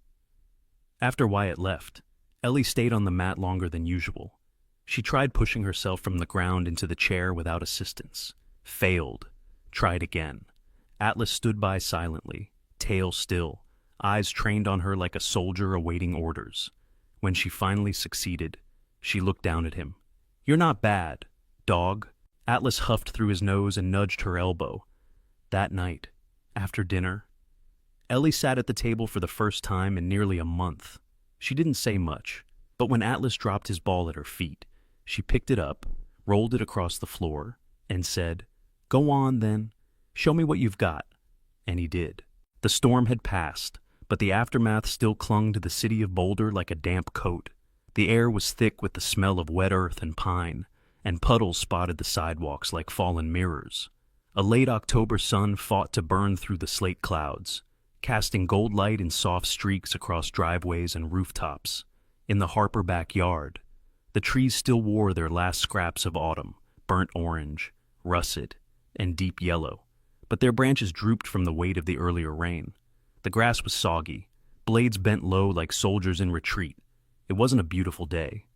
After Wyatt left, Ellie stayed on the mat longer than usual. She tried pushing herself from the ground into the chair without assistance. Failed. Tried again. Atlas stood by silently, tail still, eyes trained on her like a soldier awaiting orders. When she finally succeeded, she looked down at him. "You're not bad, dog." Atlas huffed through his nose and nudged her elbow. That night, after dinner, Ellie sat at the table for the first time in nearly a month. She didn't say much, but when Atlas dropped his ball at her feet, she picked it up, rolled it across the floor, and said, "Go on, then. Show me what you've got." And he did. The storm had passed, but the aftermath still clung to the city of Boulder like a damp coat. The air was thick with the smell of wet earth and pine, and puddles spotted the sidewalks like fallen mirrors. A late October sun fought to burn through the slate clouds, casting gold light in soft streaks across driveways and rooftops. In the Harper backyard, the trees still wore their last scraps of autumn, burnt orange, russet, and deep yellow, but their branches drooped from the weight of the earlier rain. The grass was soggy, blades bent low like soldiers in retreat. It wasn't a beautiful day,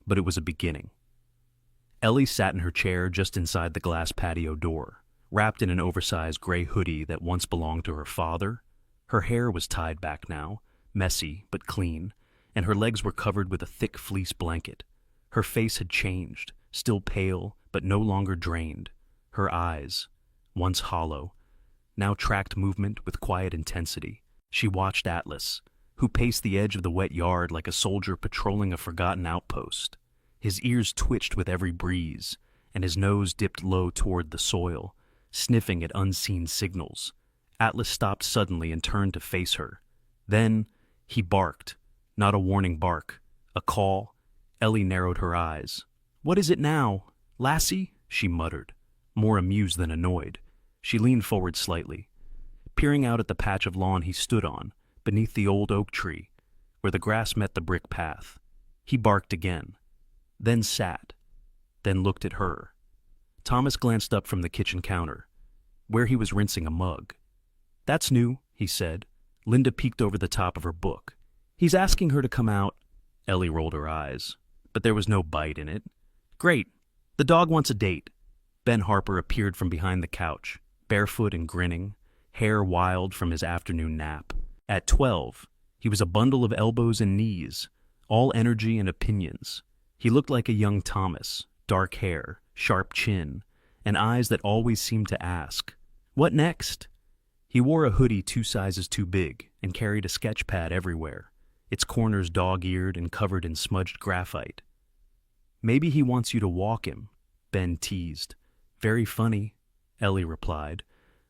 but it was a beginning. Ellie sat in her chair just inside the glass patio door, wrapped in an oversized gray hoodie that once belonged to her father. Her hair was tied back now, messy but clean, and her legs were covered with a thick fleece blanket. Her face had changed, still pale, but no longer drained. Her eyes, once hollow, now tracked movement with quiet intensity. She watched Atlas, who paced the edge of the wet yard like a soldier patrolling a forgotten outpost. His ears twitched with every breeze, and his nose dipped low toward the soil, sniffing at unseen signals. Atlas stopped suddenly and turned to face her. Then he barked, not a warning bark, a call. Ellie narrowed her eyes. "What is it now, lassie?" she muttered, more amused than annoyed. She leaned forward slightly, peering out at the patch of lawn he stood on, beneath the old oak tree, where the grass met the brick path. He barked again, then sat, then looked at her. Thomas glanced up from the kitchen counter, where he was rinsing a mug. "That's new," he said. Linda peeked over the top of her book. "He's asking her to come out." Ellie rolled her eyes, but there was no bite in it. "Great. The dog wants a date." Ben Harper appeared from behind the couch, barefoot and grinning, hair wild from his afternoon nap. At 12, he was a bundle of elbows and knees, all energy and opinions. He looked like a young Thomas, dark hair, sharp chin, and eyes that always seemed to ask, "What next?" He wore a hoodie 2 sizes too big and carried a sketch pad everywhere, its corners dog-eared and covered in smudged graphite. "Maybe he wants you to walk him," Ben teased. "Very funny," Ellie replied,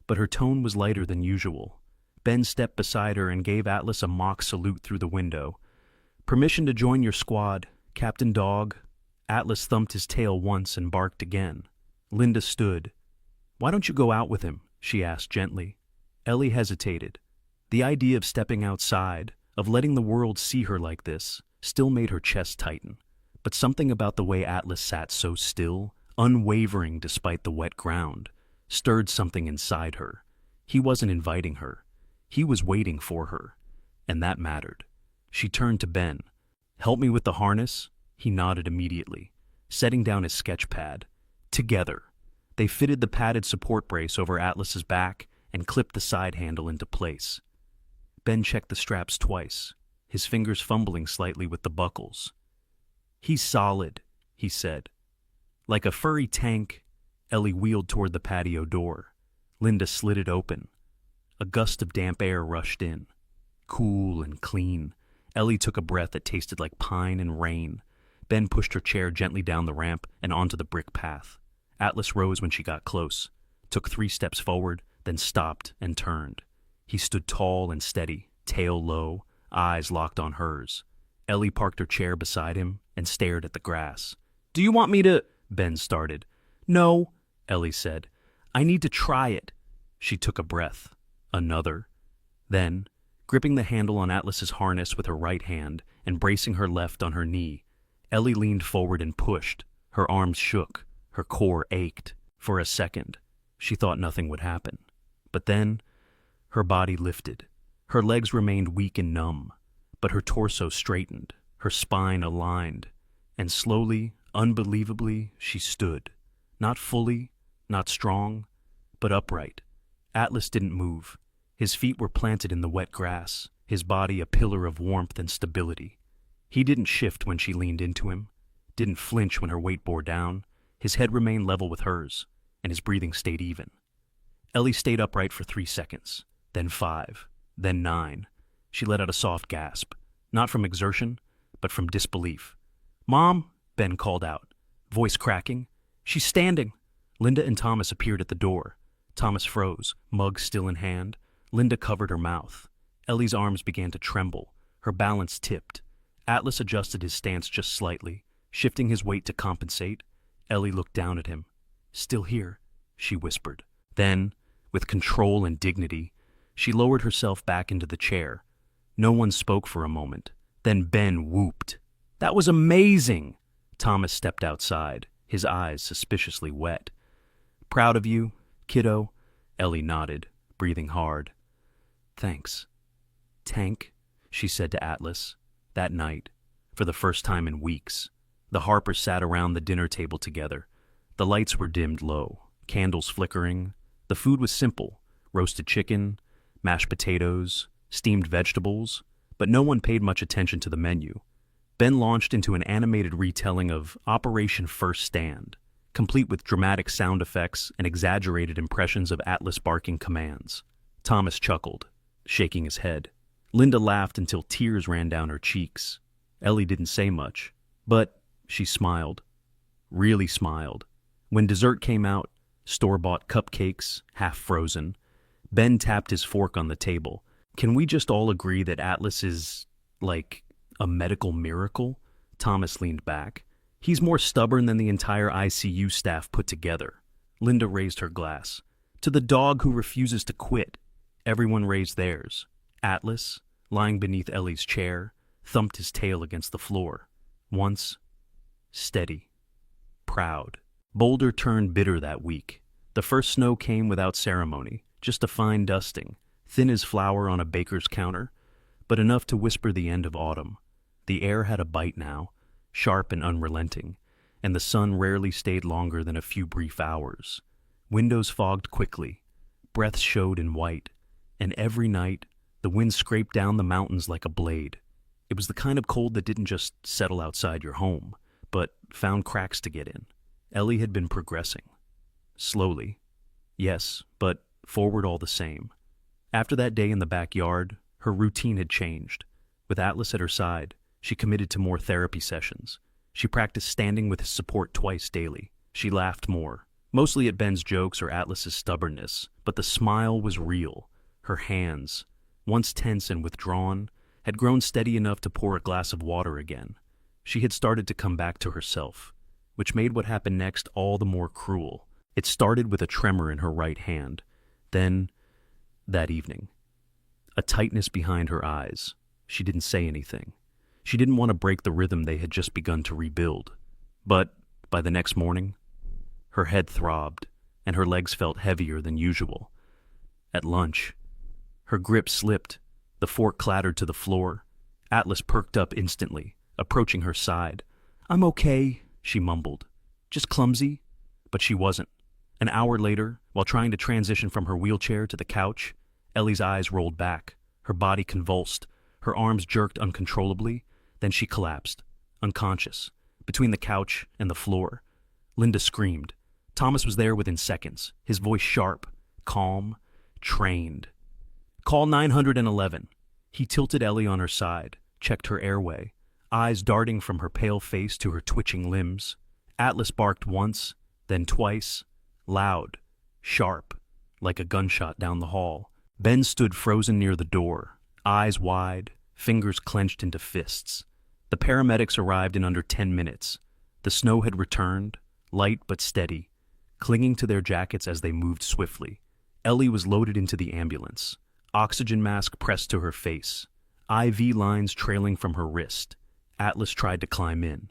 but her tone was lighter than usual. Ben stepped beside her and gave Atlas a mock salute through the window. "Permission to join your squad, Captain Dog." Atlas thumped his tail once and barked again. Linda stood. "Why don't you go out with him?" she asked gently. Ellie hesitated. The idea of stepping outside, of letting the world see her like this, still made her chest tighten. But something about the way Atlas sat so still, unwavering despite the wet ground, stirred something inside her. He wasn't inviting her. He was waiting for her, and that mattered. She turned to Ben. "Help me with the harness?" He nodded immediately, setting down his sketch pad. Together, they fitted the padded support brace over Atlas's back and clipped the side handle into place. Ben checked the straps twice, his fingers fumbling slightly with the buckles. "He's solid," he said. Like a furry tank, Ellie wheeled toward the patio door. Linda slid it open. A gust of damp air rushed in. Cool and clean. Ellie took a breath that tasted like pine and rain. Ben pushed her chair gently down the ramp and onto the brick path. Atlas rose when she got close, took 3 steps forward, then stopped and turned. He stood tall and steady, tail low, eyes locked on hers. Ellie parked her chair beside him and stared at the grass. "Do you want me to—" Ben started. "No," Ellie said. "I need to try it." She took a breath. Another. Then, gripping the handle on Atlas's harness with her right hand and bracing her left on her knee, Ellie leaned forward and pushed. Her arms shook. Her core ached. For a second, she thought nothing would happen. But then, her body lifted. Her legs remained weak and numb, but her torso straightened, her spine aligned, and slowly, unbelievably, she stood. Not fully, not strong, but upright. Atlas didn't move. His feet were planted in the wet grass, his body a pillar of warmth and stability. He didn't shift when she leaned into him, didn't flinch when her weight bore down. His head remained level with hers, and his breathing stayed even. Ellie stayed upright for 3 seconds, then 5, then 9. She let out a soft gasp, not from exertion, but from disbelief. "Mom," Ben called out, voice cracking. "She's standing." Linda and Thomas appeared at the door. Thomas froze, mug still in hand. Linda covered her mouth. Ellie's arms began to tremble. Her balance tipped. Atlas adjusted his stance just slightly, shifting his weight to compensate. Ellie looked down at him. "Still here," she whispered. Then, with control and dignity, she lowered herself back into the chair. No one spoke for a moment. Then Ben whooped. "That was amazing!" Thomas stepped outside, his eyes suspiciously wet. "Proud of you, kiddo," Ellie nodded, breathing hard. "Thanks." "Tank," she said to Atlas. That night, for the first time in weeks, the Harpers sat around the dinner table together. The lights were dimmed low, candles flickering. The food was simple: roasted chicken, mashed potatoes, steamed vegetables, but no one paid much attention to the menu. Ben launched into an animated retelling of Operation First Stand, complete with dramatic sound effects and exaggerated impressions of Atlas barking commands. Thomas chuckled, shaking his head. Linda laughed until tears ran down her cheeks. Ellie didn't say much, but she smiled. Really smiled. When dessert came out, store-bought cupcakes, half frozen, Ben tapped his fork on the table. "Can we just all agree that Atlas is, like, a medical miracle?" Thomas leaned back. "He's more stubborn than the entire ICU staff put together." Linda raised her glass. "To the dog who refuses to quit." Everyone raised theirs. Atlas, lying beneath Ellie's chair, thumped his tail against the floor. Once, steady, proud. Boulder turned bitter that week. The first snow came without ceremony, just a fine dusting, thin as flour on a baker's counter, but enough to whisper the end of autumn. The air had a bite now, sharp and unrelenting, and the sun rarely stayed longer than a few brief hours. Windows fogged quickly, breaths showed in white, and every night the wind scraped down the mountains like a blade. It was the kind of cold that didn't just settle outside your home, but found cracks to get in. Ellie had been progressing. Slowly. Yes, but forward all the same. After that day in the backyard, her routine had changed. With Atlas at her side, she committed to more therapy sessions. She practiced standing with his support twice daily. She laughed more, mostly at Ben's jokes or Atlas's stubbornness, but the smile was real. Her hands, once tense and withdrawn, had grown steady enough to pour a glass of water again. She had started to come back to herself, which made what happened next all the more cruel. It started with a tremor in her right hand. Then, that evening, a tightness behind her eyes. She didn't say anything. She didn't want to break the rhythm they had just begun to rebuild. But by the next morning, her head throbbed, and her legs felt heavier than usual. At lunch, her grip slipped. The fork clattered to the floor. Atlas perked up instantly, approaching her side. "I'm okay," she mumbled. "Just clumsy." But she wasn't. An hour later, while trying to transition from her wheelchair to the couch, Ellie's eyes rolled back. Her body convulsed. Her arms jerked uncontrollably. Then she collapsed, unconscious, between the couch and the floor. Linda screamed. Thomas was there within seconds, his voice sharp, calm, trained. Call 911. He tilted Ellie on her side, checked her airway, eyes darting from her pale face to her twitching limbs. Atlas barked once, then twice, loud, sharp, like a gunshot down the hall. Ben stood frozen near the door, eyes wide, fingers clenched into fists. The paramedics arrived in under 10 minutes. The snow had returned, light but steady, clinging to their jackets as they moved swiftly. Ellie was loaded into the ambulance, oxygen mask pressed to her face, IV lines trailing from her wrist. Atlas tried to climb in.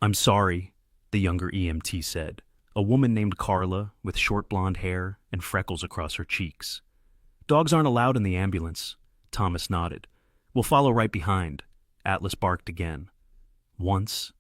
"I'm sorry," the younger EMT said, a woman named Carla with short blonde hair and freckles across her cheeks. "Dogs aren't allowed in the ambulance," Thomas nodded. "We'll follow right behind." Atlas barked again. Once,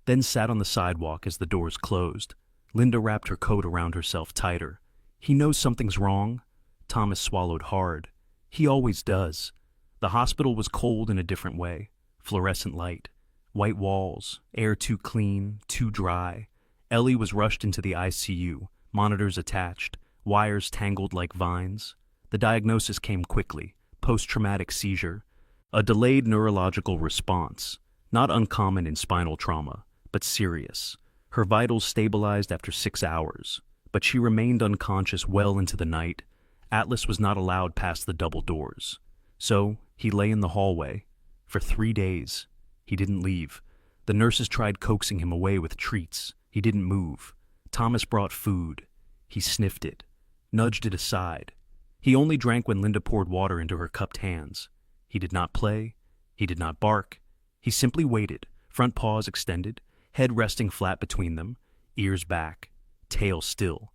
then sat on the sidewalk as the doors closed. Linda wrapped her coat around herself tighter. "He knows something's wrong." Thomas swallowed hard. "He always does." The hospital was cold in a different way. Fluorescent light, white walls, air too clean, too dry. Ellie was rushed into the ICU, monitors attached, wires tangled like vines. The diagnosis came quickly: post-traumatic seizure, a delayed neurological response, not uncommon in spinal trauma, but serious. Her vitals stabilized after 6 hours, but she remained unconscious well into the night. Atlas was not allowed past the double doors. So he lay in the hallway. For 3 days, he didn't leave. The nurses tried coaxing him away with treats. He didn't move. Thomas brought food. He sniffed it, nudged it aside. He only drank when Linda poured water into her cupped hands. He did not play. He did not bark. He simply waited, front paws extended, head resting flat between them, ears back, tail still.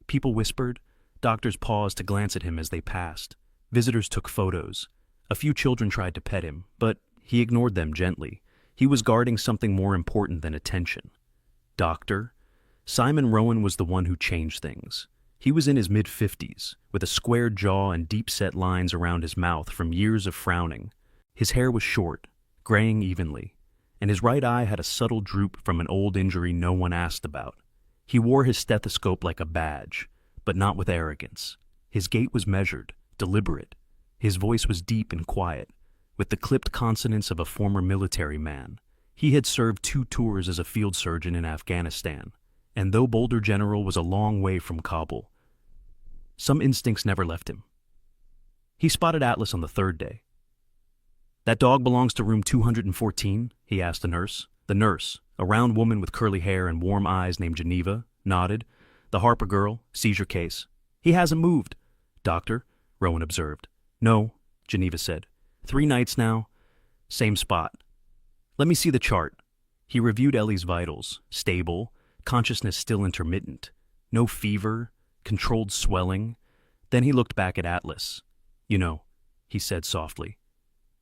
People whispered. Doctors paused to glance at him as they passed. Visitors took photos. A few children tried to pet him, but he ignored them gently. He was guarding something more important than attention. Doctor? Simon Rowan was the one who changed things. He was in his mid-50s, with a squared jaw and deep-set lines around his mouth from years of frowning. His hair was short, graying evenly, and his right eye had a subtle droop from an old injury no one asked about. He wore his stethoscope like a badge, but not with arrogance. His gait was measured, deliberate. His voice was deep and quiet, with the clipped consonants of a former military man. He had served 2 tours as a field surgeon in Afghanistan, and though Boulder General was a long way from Kabul, some instincts never left him. He spotted Atlas on the 3rd day. "That dog belongs to room 214, he asked the nurse. The nurse, a round woman with curly hair and warm eyes named Geneva, nodded. "The Harper girl, seizure case." "He hasn't moved." "Doctor," Rowan observed. "No," Geneva said. 3 nights now. Same spot." "Let me see the chart." He reviewed Ellie's vitals. Stable, consciousness still intermittent. No fever, controlled swelling. Then he looked back at Atlas. "You know," he said softly,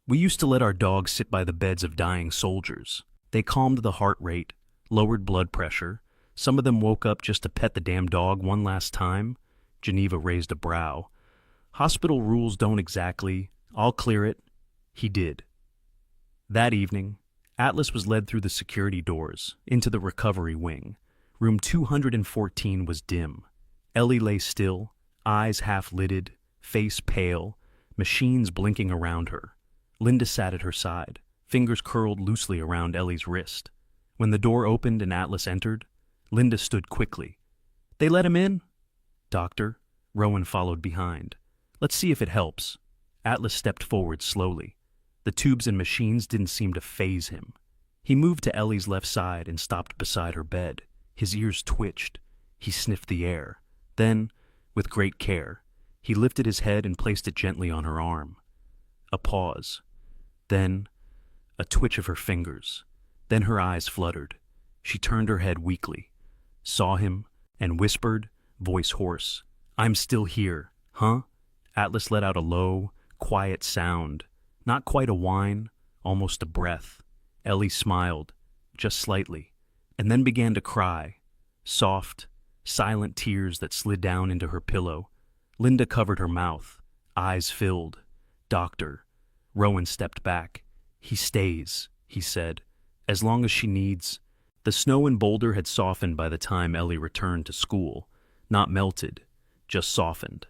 "we used to let our dogs sit by the beds of dying soldiers. They calmed the heart rate, lowered blood pressure. Some of them woke up just to pet the damn dog one last time." Geneva raised a brow. "Hospital rules don't exactly. I'll clear it." He did. That evening, Atlas was led through the security doors, into the recovery wing. Room 214 was dim. Ellie lay still, eyes half-lidded, face pale, machines blinking around her. Linda sat at her side, fingers curled loosely around Ellie's wrist. When the door opened and Atlas entered, Linda stood quickly. "They let him in?" "Doctor." Rowan followed behind. "Let's see if it helps." Atlas stepped forward slowly. The tubes and machines didn't seem to faze him. He moved to Ellie's left side and stopped beside her bed. His ears twitched. He sniffed the air. Then, with great care, he lifted his head and placed it gently on her arm. A pause. Then, a twitch of her fingers. Then her eyes fluttered. She turned her head weakly, saw him, and whispered, voice hoarse, "I'm still here, huh?" Atlas let out a low, quiet sound. Not quite a whine, almost a breath. Ellie smiled, just slightly, and then began to cry. Soft, silent tears that slid down into her pillow. Linda covered her mouth, eyes filled. "Doctor." Rowan stepped back. "He stays," he said, "as long as she needs." The snow in Boulder had softened by the time Ellie returned to school. Not melted, just softened.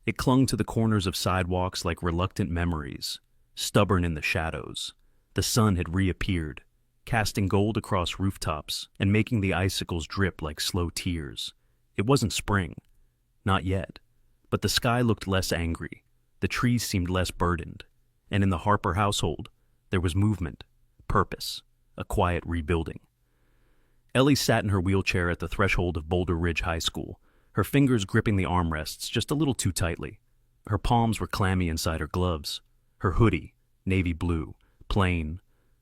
It clung to the corners of sidewalks like reluctant memories, stubborn in the shadows. The sun had reappeared, casting gold across rooftops and making the icicles drip like slow tears. It wasn't spring. Not yet. But the sky looked less angry. The trees seemed less burdened. And in the Harper household, there was movement, purpose, a quiet rebuilding. Ellie sat in her wheelchair at the threshold of Boulder Ridge High School, her fingers gripping the armrests just a little too tightly. Her palms were clammy inside her gloves. Her hoodie, navy blue, plain,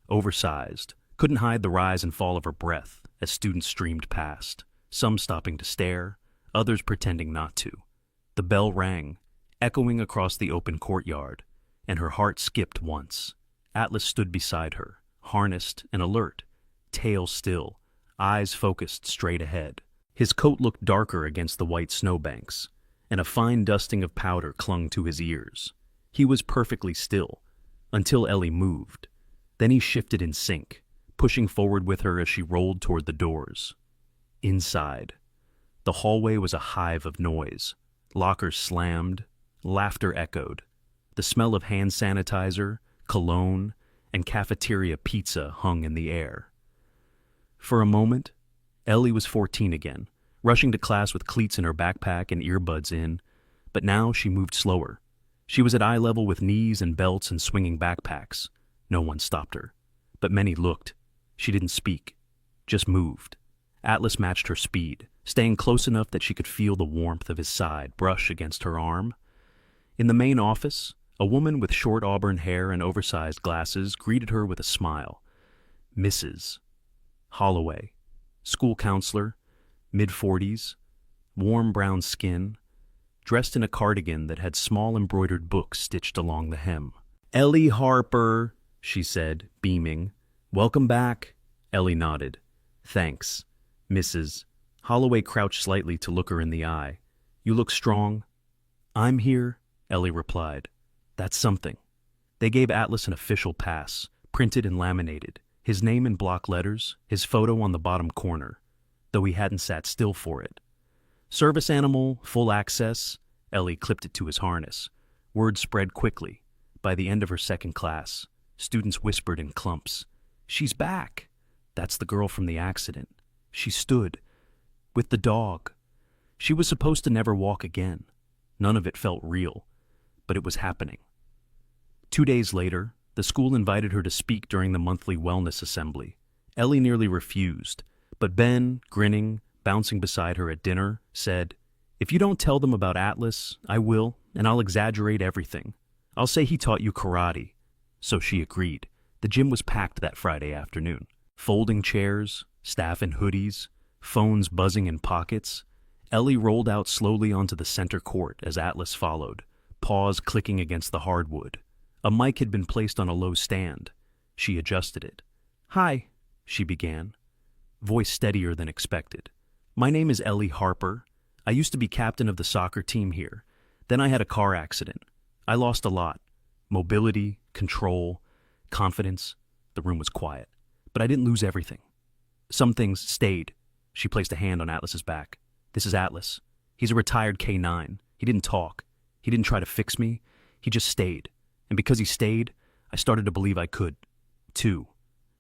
oversized, couldn't hide the rise and fall of her breath as students streamed past, some stopping to stare, others pretending not to. The bell rang, echoing across the open courtyard, and her heart skipped once. Atlas stood beside her, harnessed and alert, tail still, eyes focused straight ahead. His coat looked darker against the white snowbanks, and a fine dusting of powder clung to his ears. He was perfectly still, until Ellie moved. Then he shifted in sync, pushing forward with her as she rolled toward the doors. Inside, the hallway was a hive of noise. Lockers slammed, laughter echoed. The smell of hand sanitizer, cologne, and cafeteria pizza hung in the air. For a moment, Ellie was 14 again, rushing to class with cleats in her backpack and earbuds in, but now she moved slower. She was at eye level with knees and belts and swinging backpacks. No one stopped her, but many looked. She didn't speak, just moved. Atlas matched her speed, staying close enough that she could feel the warmth of his side brush against her arm. In the main office, a woman with short auburn hair and oversized glasses greeted her with a smile. Mrs. Holloway, school counselor, mid-40s, warm brown skin, dressed in a cardigan that had small embroidered books stitched along the hem. "Ellie Harper," she said, beaming. "Welcome back." Ellie nodded. "Thanks, Mrs." Holloway crouched slightly to look her in the eye. "You look strong." "I'm here," Ellie replied. "That's something." They gave Atlas an official pass, printed and laminated, his name in block letters, his photo on the bottom corner, though he hadn't sat still for it. "Service animal, full access." Ellie clipped it to his harness. Word spread quickly. By the end of her second class, students whispered in clumps, "She's back." That's the girl from the accident. She stood. With the dog. She was supposed to never walk again. None of it felt real, but it was happening. 2 days later, the school invited her to speak during the monthly wellness assembly. Ellie nearly refused, but Ben, grinning, bouncing beside her at dinner, said, "If you don't tell them about Atlas, I will, and I'll exaggerate everything. I'll say he taught you karate." So she agreed. The gym was packed that Friday afternoon. Folding chairs, staff in hoodies, phones buzzing in pockets. Ellie rolled out slowly onto the center court as Atlas followed, paws clicking against the hardwood. A mic had been placed on a low stand. She adjusted it. "Hi," she began, voice steadier than expected. "My name is Ellie Harper. I used to be captain of the soccer team here. Then I had a car accident. I lost a lot. Mobility, control, confidence." The room was quiet. "But I didn't lose everything. Some things stayed." She placed a hand on Atlas's back. "This is Atlas. He's a retired K-9. He didn't talk. He didn't try to fix me. He just stayed. And because he stayed, I started to believe I could, too."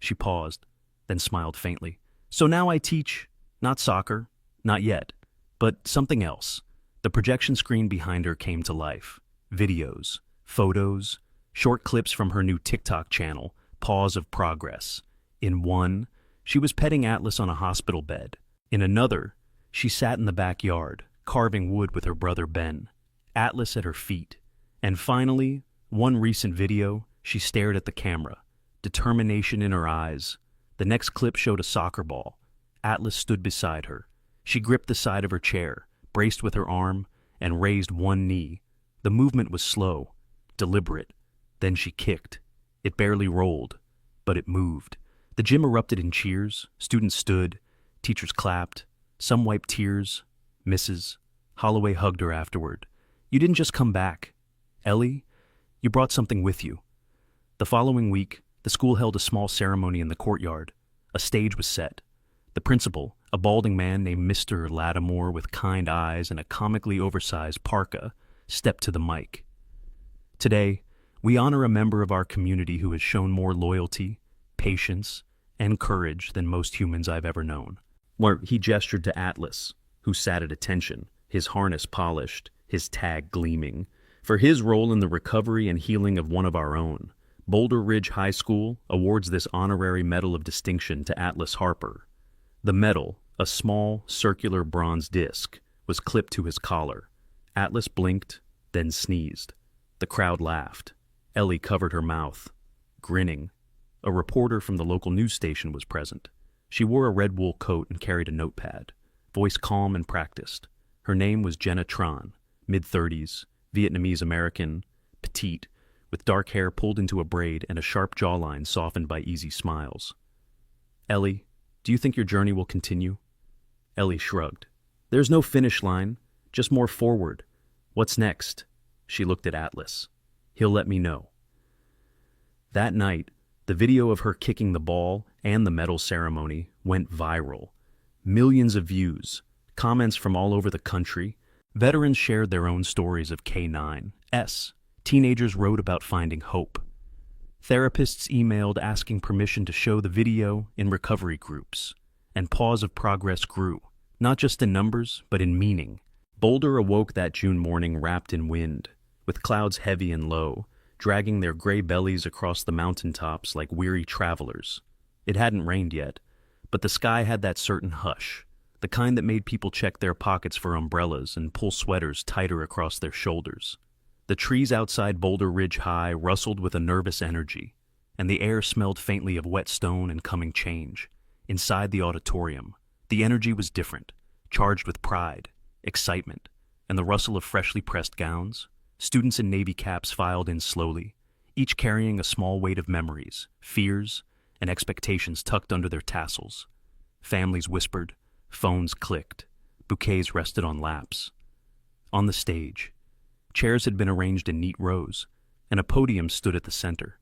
She paused, then smiled faintly. "So now I teach, not soccer, not yet, but something else." The projection screen behind her came to life. Videos, photos, short clips from her new TikTok channel, Pause of Progress. In one, she was petting Atlas on a hospital bed. In another, she sat in the backyard, carving wood with her brother Ben. Atlas at her feet. And finally, one recent video, she stared at the camera, determination in her eyes. The next clip showed a soccer ball. Atlas stood beside her. She gripped the side of her chair, braced with her arm, and raised one knee. The movement was slow, deliberate. Then she kicked. It barely rolled, but it moved. The gym erupted in cheers. Students stood. Teachers clapped. Some wiped tears. Mrs. Holloway hugged her afterward. "You didn't just come back. Ellie, you brought something with you." The following week, the school held a small ceremony in the courtyard. A stage was set. The principal, a balding man named Mr. Lattimore with kind eyes and a comically oversized parka, stepped to the mic. Today, we honor a member of our community who has shown more loyalty, patience, and courage than most humans I've ever known. Where he gestured to Atlas, who sat at attention, his harness polished, his tag gleaming, for his role in the recovery and healing of one of our own. Boulder Ridge High School awards this honorary Medal of Distinction to Atlas Harper. The medal, a small, circular bronze disc, was clipped to his collar. Atlas blinked, then sneezed. The crowd laughed. Ellie covered her mouth, grinning. A reporter from the local news station was present. She wore a red wool coat and carried a notepad, voice calm and practiced. Her name was Jenna Tran, mid-30s, Vietnamese-American, petite, with dark hair pulled into a braid and a sharp jawline softened by easy smiles. "Ellie, do you think your journey will continue?" Ellie shrugged. "There's no finish line, just more forward. What's next?" She looked at Atlas. "He'll let me know." That night, the video of her kicking the ball and the medal ceremony went viral. Millions of views, comments from all over the country. Veterans shared their own stories of K9s. Teenagers wrote about finding hope. Therapists emailed asking permission to show the video in recovery groups. And pause of progress grew, not just in numbers, but in meaning. Boulder awoke that June morning wrapped in wind, with clouds heavy and low, dragging their gray bellies across the mountaintops like weary travelers. It hadn't rained yet, but the sky had that certain hush, the kind that made people check their pockets for umbrellas and pull sweaters tighter across their shoulders. The trees outside Boulder Ridge High rustled with a nervous energy, and the air smelled faintly of wet stone and coming change. Inside the auditorium, the energy was different, charged with pride, excitement, and the rustle of freshly pressed gowns. Students in navy caps filed in slowly, each carrying a small weight of memories, fears, and expectations tucked under their tassels. Families whispered, phones clicked, bouquets rested on laps. On the stage, chairs had been arranged in neat rows, and a podium stood at the center,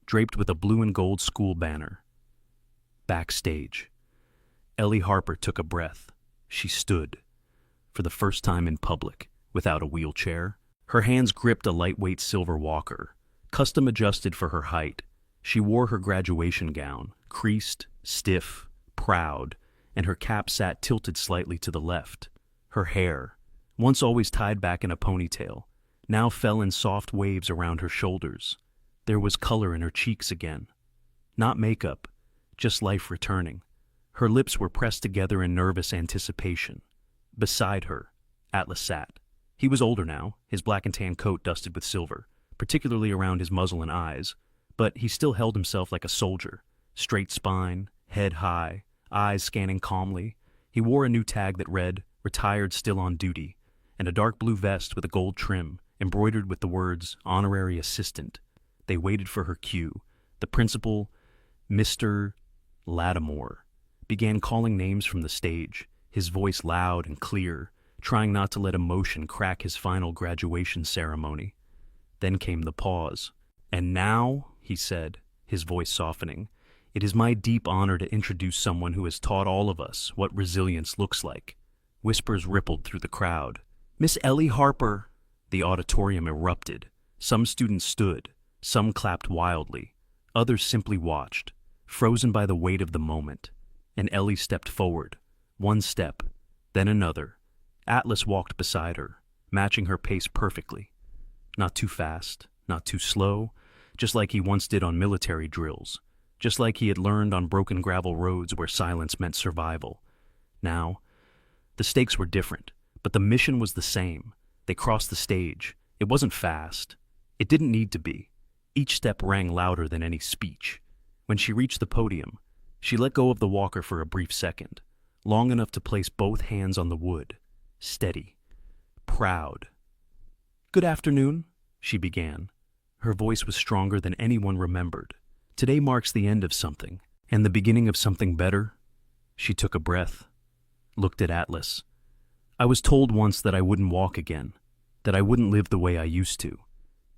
draped with a blue and gold school banner. Backstage, Ellie Harper took a breath. She stood, for the first time in public, without a wheelchair. Her hands gripped a lightweight silver walker, custom adjusted for her height. She wore her graduation gown, creased, stiff, proud, and her cap sat tilted slightly to the left. Her hair, once always tied back in a ponytail, now fell in soft waves around her shoulders. There was color in her cheeks again. Not makeup, just life returning. Her lips were pressed together in nervous anticipation. Beside her, Atlas sat. He was older now, his black and tan coat dusted with silver, particularly around his muzzle and eyes, but he still held himself like a soldier, straight spine, head high, eyes scanning calmly. He wore a new tag that read, "Retired still on duty," and a dark blue vest with a gold trim, embroidered with the words, "Honorary Assistant." They waited for her cue. The principal, Mr. Lattimore, began calling names from the stage, his voice loud and clear, trying not to let emotion crack his final graduation ceremony. Then came the pause. "And now," he said, his voice softening, "it is my deep honor to introduce someone who has taught all of us what resilience looks like." Whispers rippled through the crowd. "Miss Ellie Harper!" The auditorium erupted. Some students stood, some clapped wildly, others simply watched, frozen by the weight of the moment. And Ellie stepped forward, one step, then another. Atlas walked beside her, matching her pace perfectly. Not too fast, not too slow, just like he once did on military drills, just like he had learned on broken gravel roads where silence meant survival. Now, the stakes were different, but the mission was the same. They crossed the stage. It wasn't fast. It didn't need to be. Each step rang louder than any speech. When she reached the podium, she let go of the walker for a brief second, long enough to place both hands on the wood. Steady. Proud. "Good afternoon," she began. Her voice was stronger than anyone remembered. "Today marks the end of something, and the beginning of something better." She took a breath, looked at Atlas. "I was told once that I wouldn't walk again, that I wouldn't live the way I used to.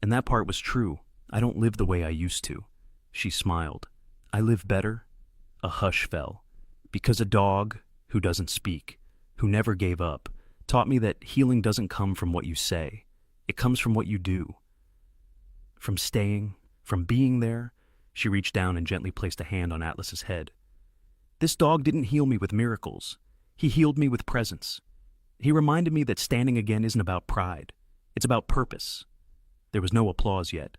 And that part was true. I don't live the way I used to." She smiled. "I live better." A hush fell, because a dog, who doesn't speak, who never gave up, taught me that healing doesn't come from what you say. It comes from what you do. From staying, from being there. She reached down and gently placed a hand on Atlas's head. This dog didn't heal me with miracles. He healed me with presence. He reminded me that standing again isn't about pride. It's about purpose. There was no applause yet.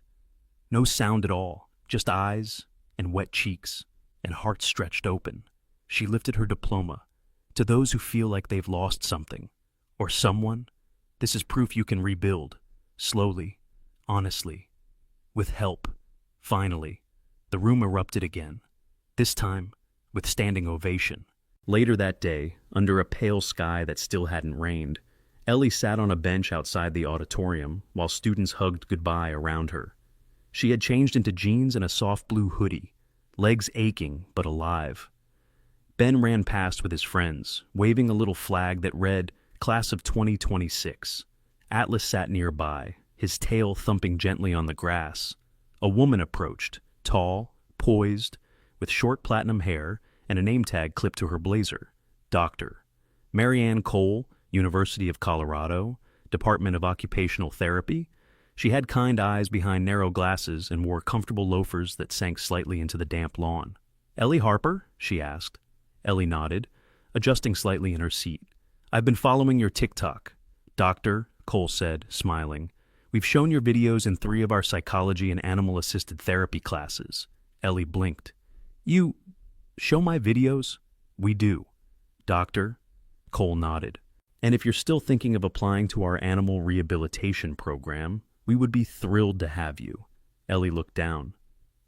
No sound at all, just eyes and wet cheeks and hearts stretched open. She lifted her diploma. To those who feel like they've lost something, or someone, this is proof you can rebuild, slowly, honestly, with help. Finally, the room erupted again, this time with standing ovation. Later that day, under a pale sky that still hadn't rained, Ellie sat on a bench outside the auditorium while students hugged goodbye around her. She had changed into jeans and a soft blue hoodie, legs aching but alive. Ben ran past with his friends, waving a little flag that read, Class of 2026. Atlas sat nearby, his tail thumping gently on the grass. A woman approached, tall, poised, with short platinum hair and a name tag clipped to her blazer. Dr. Marianne Cole, University of Colorado, Department of Occupational Therapy. She had kind eyes behind narrow glasses and wore comfortable loafers that sank slightly into the damp lawn. Ellie Harper? She asked. Ellie nodded, adjusting slightly in her seat. I've been following your TikTok. Doctor, Cole said, smiling. We've shown your videos in 3 of our psychology and animal-assisted therapy classes. Ellie blinked. You show my videos? We do. Doctor, Cole nodded. And if you're still thinking of applying to our animal rehabilitation program, we would be thrilled to have you. Ellie looked down,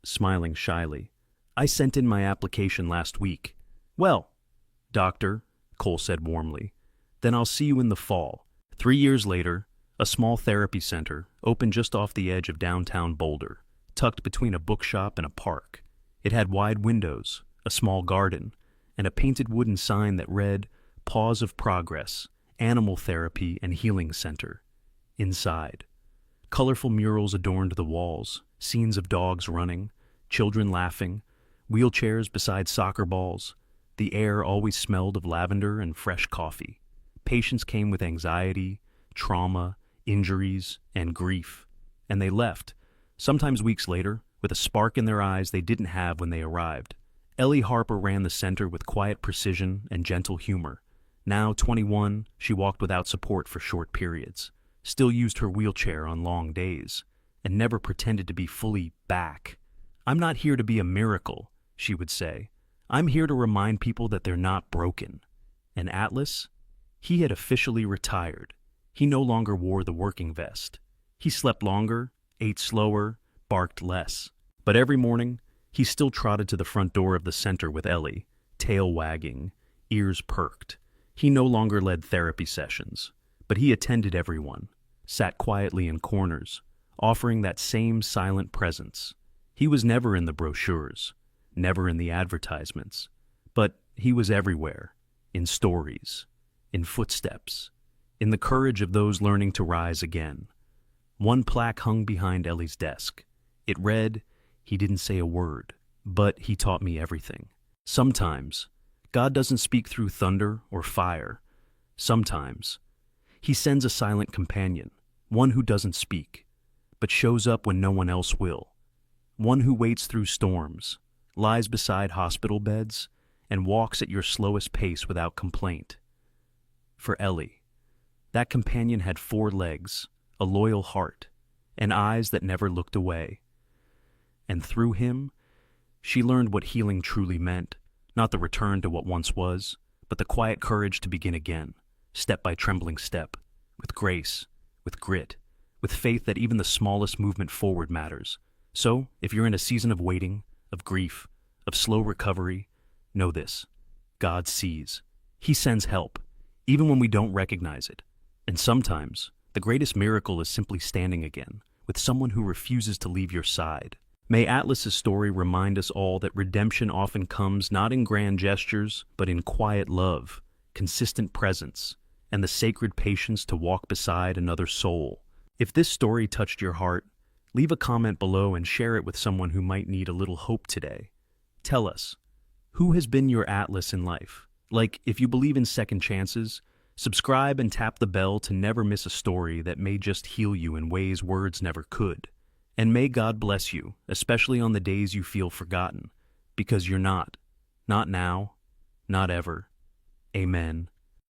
smiling shyly. I sent in my application last week. Well, Doctor, Cole said warmly, then I'll see you in the fall. 3 years later, a small therapy center opened just off the edge of downtown Boulder, tucked between a bookshop and a park. It had wide windows, a small garden, and a painted wooden sign that read, Pause of Progress, Animal Therapy and Healing Center. Inside, colorful murals adorned the walls, scenes of dogs running, children laughing, wheelchairs beside soccer balls. The air always smelled of lavender and fresh coffee. Patients came with anxiety, trauma, injuries, and grief, and they left, sometimes weeks later, with a spark in their eyes they didn't have when they arrived. Ellie Harper ran the center with quiet precision and gentle humor. Now 21, she walked without support for short periods, still used her wheelchair on long days, and never pretended to be fully back. I'm not here to be a miracle, she would say. I'm here to remind people that they're not broken. And Atlas? He had officially retired. He no longer wore the working vest. He slept longer, ate slower, barked less. But every morning, he still trotted to the front door of the center with Ellie, tail wagging, ears perked. He no longer led therapy sessions, but he attended everyone, sat quietly in corners, offering that same silent presence. He was never in the brochures, never in the advertisements, but he was everywhere, in stories, in footsteps, in the courage of those learning to rise again. One plaque hung behind Ellie's desk. It read, He didn't say a word, but he taught me everything. Sometimes, God doesn't speak through thunder or fire. Sometimes, he sends a silent companion, one who doesn't speak, but shows up when no one else will. One who waits through storms, lies beside hospital beds, and walks at your slowest pace without complaint. For Ellie, that companion had 4 legs, a loyal heart, and eyes that never looked away. And through him, she learned what healing truly meant, not the return to what once was, but the quiet courage to begin again, step by trembling step, with grace, with grit, with faith that even the smallest movement forward matters. So, if you're in a season of waiting, of grief, of slow recovery, know this. God sees. He sends help, even when we don't recognize it. And sometimes, the greatest miracle is simply standing again, with someone who refuses to leave your side. May Atlas's story remind us all that redemption often comes not in grand gestures, but in quiet love, consistent presence, and the sacred patience to walk beside another soul. If this story touched your heart, leave a comment below and share it with someone who might need a little hope today. Tell us, who has been your Atlas in life? Like, if you believe in second chances, Subscribe and tap the bell to never miss a story that may just heal you in ways words never could. And may God bless you, especially on the days you feel forgotten, because you're not. Not now, not ever. Amen.